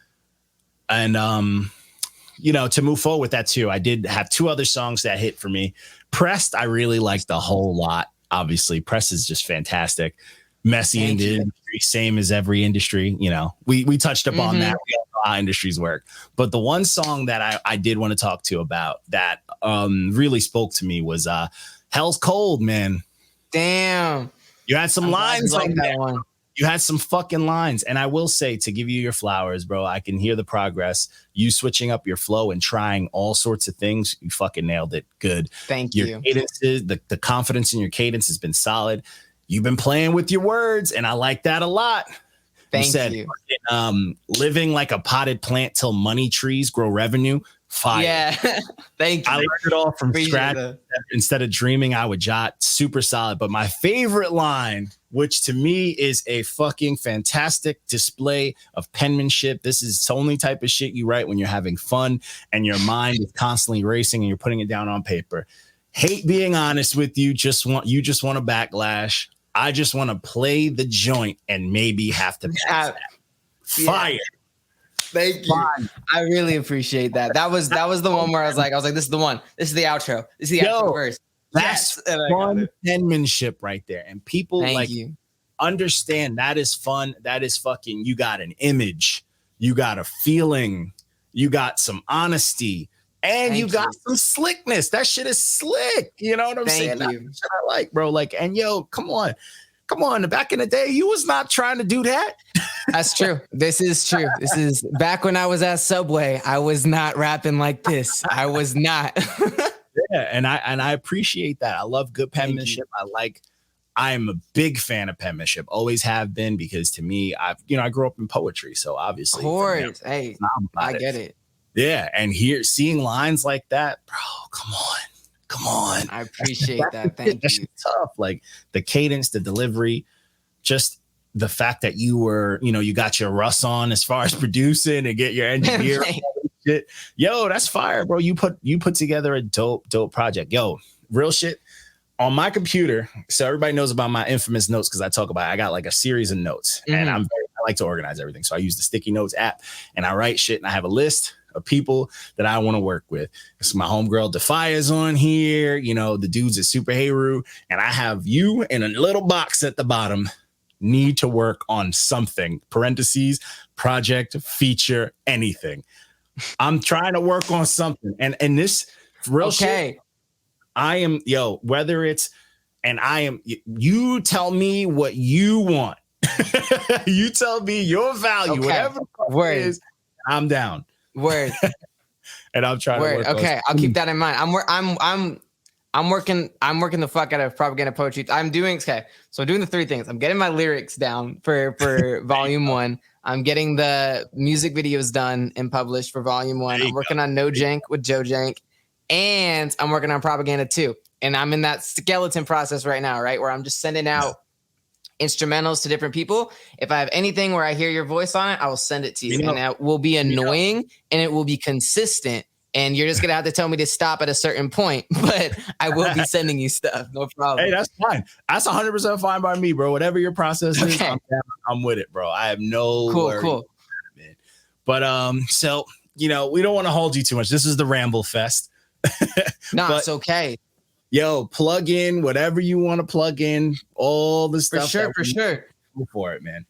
And, you know, to move forward with that too, I did have 2 other songs that hit for me. Pressed, I really liked the whole lot. Obviously, Press is just fantastic. Messy in the industry, same as every industry. You know, we touched upon that. We all know how industries work. But the one song that I did want to talk to about that really spoke to me was Hell's Cold, man. Damn. You had some lines like on that there. One. You had some fucking lines. And I will say, to give you your flowers, bro, I can hear the progress. You switching up your flow and trying all sorts of things. You fucking nailed it. Good. Thank you. Your cadences, the confidence in your cadence has been solid. You've been playing with your words, and I like that a lot. Thank you. Living like a potted plant till money trees grow revenue. Fire. Yeah. Thank you. I learned it all from scratch. Instead of dreaming, I would jot. Super solid. But my favorite line, which to me is a fucking fantastic display of penmanship. This is the only type of shit you write when you're having fun and your mind is constantly racing and you're putting it down on paper. Hate being honest with you. Just want a backlash. I just want to play the joint and maybe have to pass that. Fire. Thank you. Fine. I really appreciate that. That was the one where I was like, this is the one. This is the outro. This is the outro verse. That's fun penmanship right there. And people understand that is fun. That is fucking, you got an image. you got a feeling, you got some honesty, and you got some slickness. That shit is slick. You know what I'm saying? That's what I like, bro. Like, and yo, come on. Back in the day, you was not trying to do that. That's true. This is true. This is back when I was at Subway. I was not rapping like this. I was not. Yeah, and I appreciate that. I love good penmanship. I'm a big fan of penmanship. Always have been, because to me, I grew up in poetry, so obviously, of course. Hey, I get it. Yeah, and seeing lines like that, bro. Come on. I appreciate that. Thank you. Tough, like the cadence, the delivery, just the fact that you were, you got your Russ on as far as producing and get your engineer. Shit. Yo, that's fire, bro. You put together a dope project. Yo, real shit. On my computer, so everybody knows about my infamous notes, because I talk about it. I got like a series of notes, and I like to organize everything. So I use the sticky notes app, and I write shit, and I have a list of people that I want to work with. So my homegirl Defia's on here, the dudes at Super Heyru, and I have you in a little box at the bottom. Need to work on something. Parentheses, project, feature, anything. I'm trying to work on something, and this real shit. I am, whether it's, and I am, you tell me what you want. You tell me your value, whatever it is, I'm down. Word. And I'm trying to work. Okay, I'll keep that in mind. I'm working the fuck out of propaganda poetry. So I'm doing the three things. I'm getting my lyrics down for volume 1. I'm getting the music videos done and published for volume 1. I'm working on No Jank with Joe Jank. And I'm working on propaganda 2. And I'm in that skeleton process right now, right? Where I'm just sending out instrumentals to different people. If I have anything where I hear your voice on it, I will send it to you. And that will be annoying and it will be consistent. And you're just going to have to tell me to stop at a certain point. But I will be sending you stuff. No problem. Hey, that's fine. That's 100% fine by me, bro. Whatever your process is, I'm with it, bro. I have no worries. Cool. But, so, we don't want to hold you too much. This is the Ramble Fest. No, it's okay. Yo, plug in whatever you want to plug in, all the stuff. For sure. Go for it, man.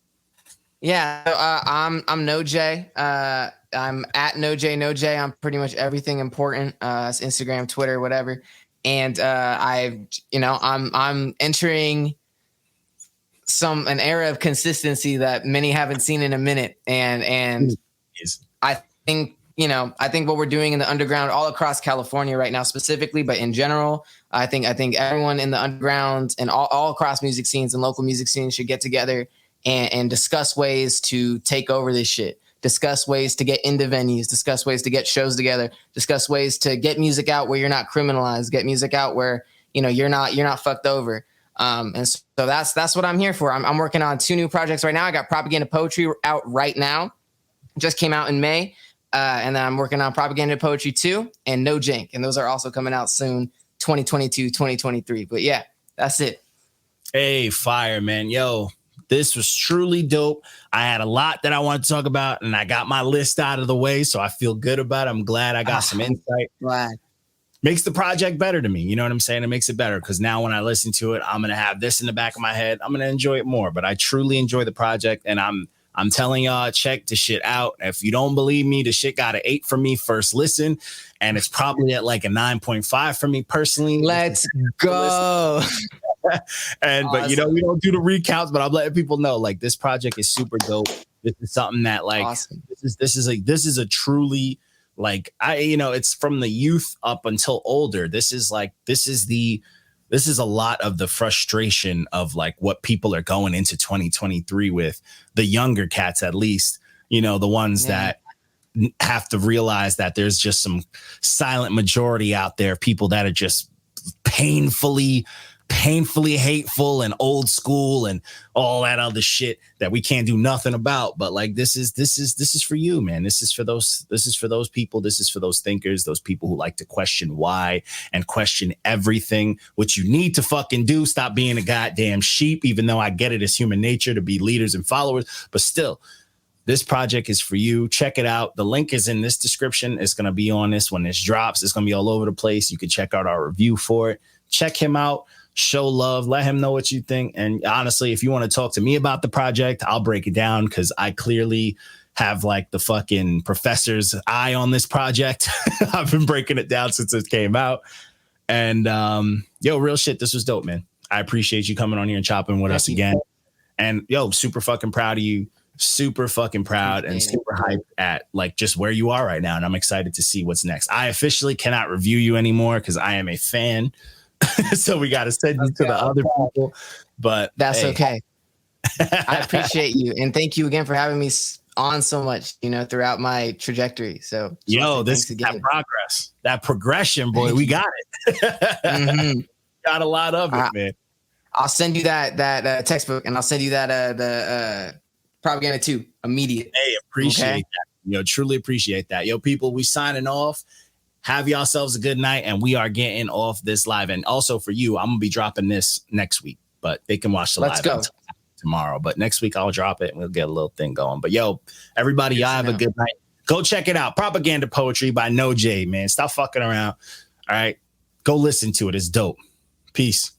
Yeah, I'm Nojay. I'm at Nojay. I'm pretty much everything important. It's Instagram, Twitter, whatever. And I'm entering an era of consistency that many haven't seen in a minute. And I think what we're doing in the underground all across California right now specifically, but in general, I think everyone in the underground and all across music scenes and local music scenes should get together and discuss ways to take over this shit, discuss ways to get into venues, discuss ways to get shows together, discuss ways to get music out where you're not criminalized, get music out where, you're not fucked over. And so that's what I'm here for. I'm working on 2 new projects right now. I got Propaganda Poetry out right now. Just came out in May. And then I'm working on Propaganda Poetry 2 and No Jank. And those are also coming out soon, 2022, 2023. But yeah, that's it. Hey, fire, man. Yo, this was truly dope. I had a lot that I wanted to talk about, and I got my list out of the way, so I feel good about it. I'm glad I got some insight. Glad. Makes the project better to me. You know what I'm saying? It makes it better because now when I listen to it, I'm going to have this in the back of my head. I'm going to enjoy it more. But I truly enjoy the project, and I'm telling y'all, check the shit out. If you don't believe me, the shit got an 8 from me first listen, and it's probably at like a 9.5 for me personally. Let's go. And awesome. We don't do the recounts, but I'm letting people know like this project is super dope. This is something that like awesome. This is a truly like it's from the youth up until older. This is a lot of the frustration of like what people are going into 2023 with, the younger cats, at least, the ones that have to realize that there's just some silent majority out there, people that are just painfully hateful and old school and all that other shit that we can't do nothing about. But like, this is for you, man. This is for those people. This is for those thinkers, those people who like to question why and question everything, which you need to fucking do. Stop being a goddamn sheep, even though I get it as human nature to be leaders and followers, but still, this project is for you. Check it out. The link is in this description. It's going to be on this when this drops. It's going to be all over the place. You can check out our review for it. Check him out. Show love. Let him know what you think. And honestly, if you want to talk to me about the project, I'll break it down because I clearly have like the fucking professor's eye on this project. I've been breaking it down since it came out. And yo, real shit, this was dope, man. I appreciate you coming on here and chopping with us again. And yo, super fucking proud of you. Super fucking proud and super hyped at like just where you are right now. And I'm excited to see what's next. I officially cannot review you anymore because I am a fan. So we got to send you to the other people. But that's okay. I appreciate you. And thank you again for having me on so much, throughout my trajectory. So yo, this that progress, that progression, boy, we got it. Got a lot of it, man. I'll send you that textbook, and I'll send you that the propaganda 2 immediate. Hey, appreciate that. Truly appreciate that. Yo, people, we signing off. Have yourselves a good night, and we are getting off this live. And also for you, I'm gonna be dropping this next week, but they can watch the live tomorrow. But next week I'll drop it and we'll get a little thing going. But yo, everybody, y'all have a good night. Go check it out. Propaganda Poetry by Nojay, man. Stop fucking around. All right. Go listen to it. It's dope. Peace.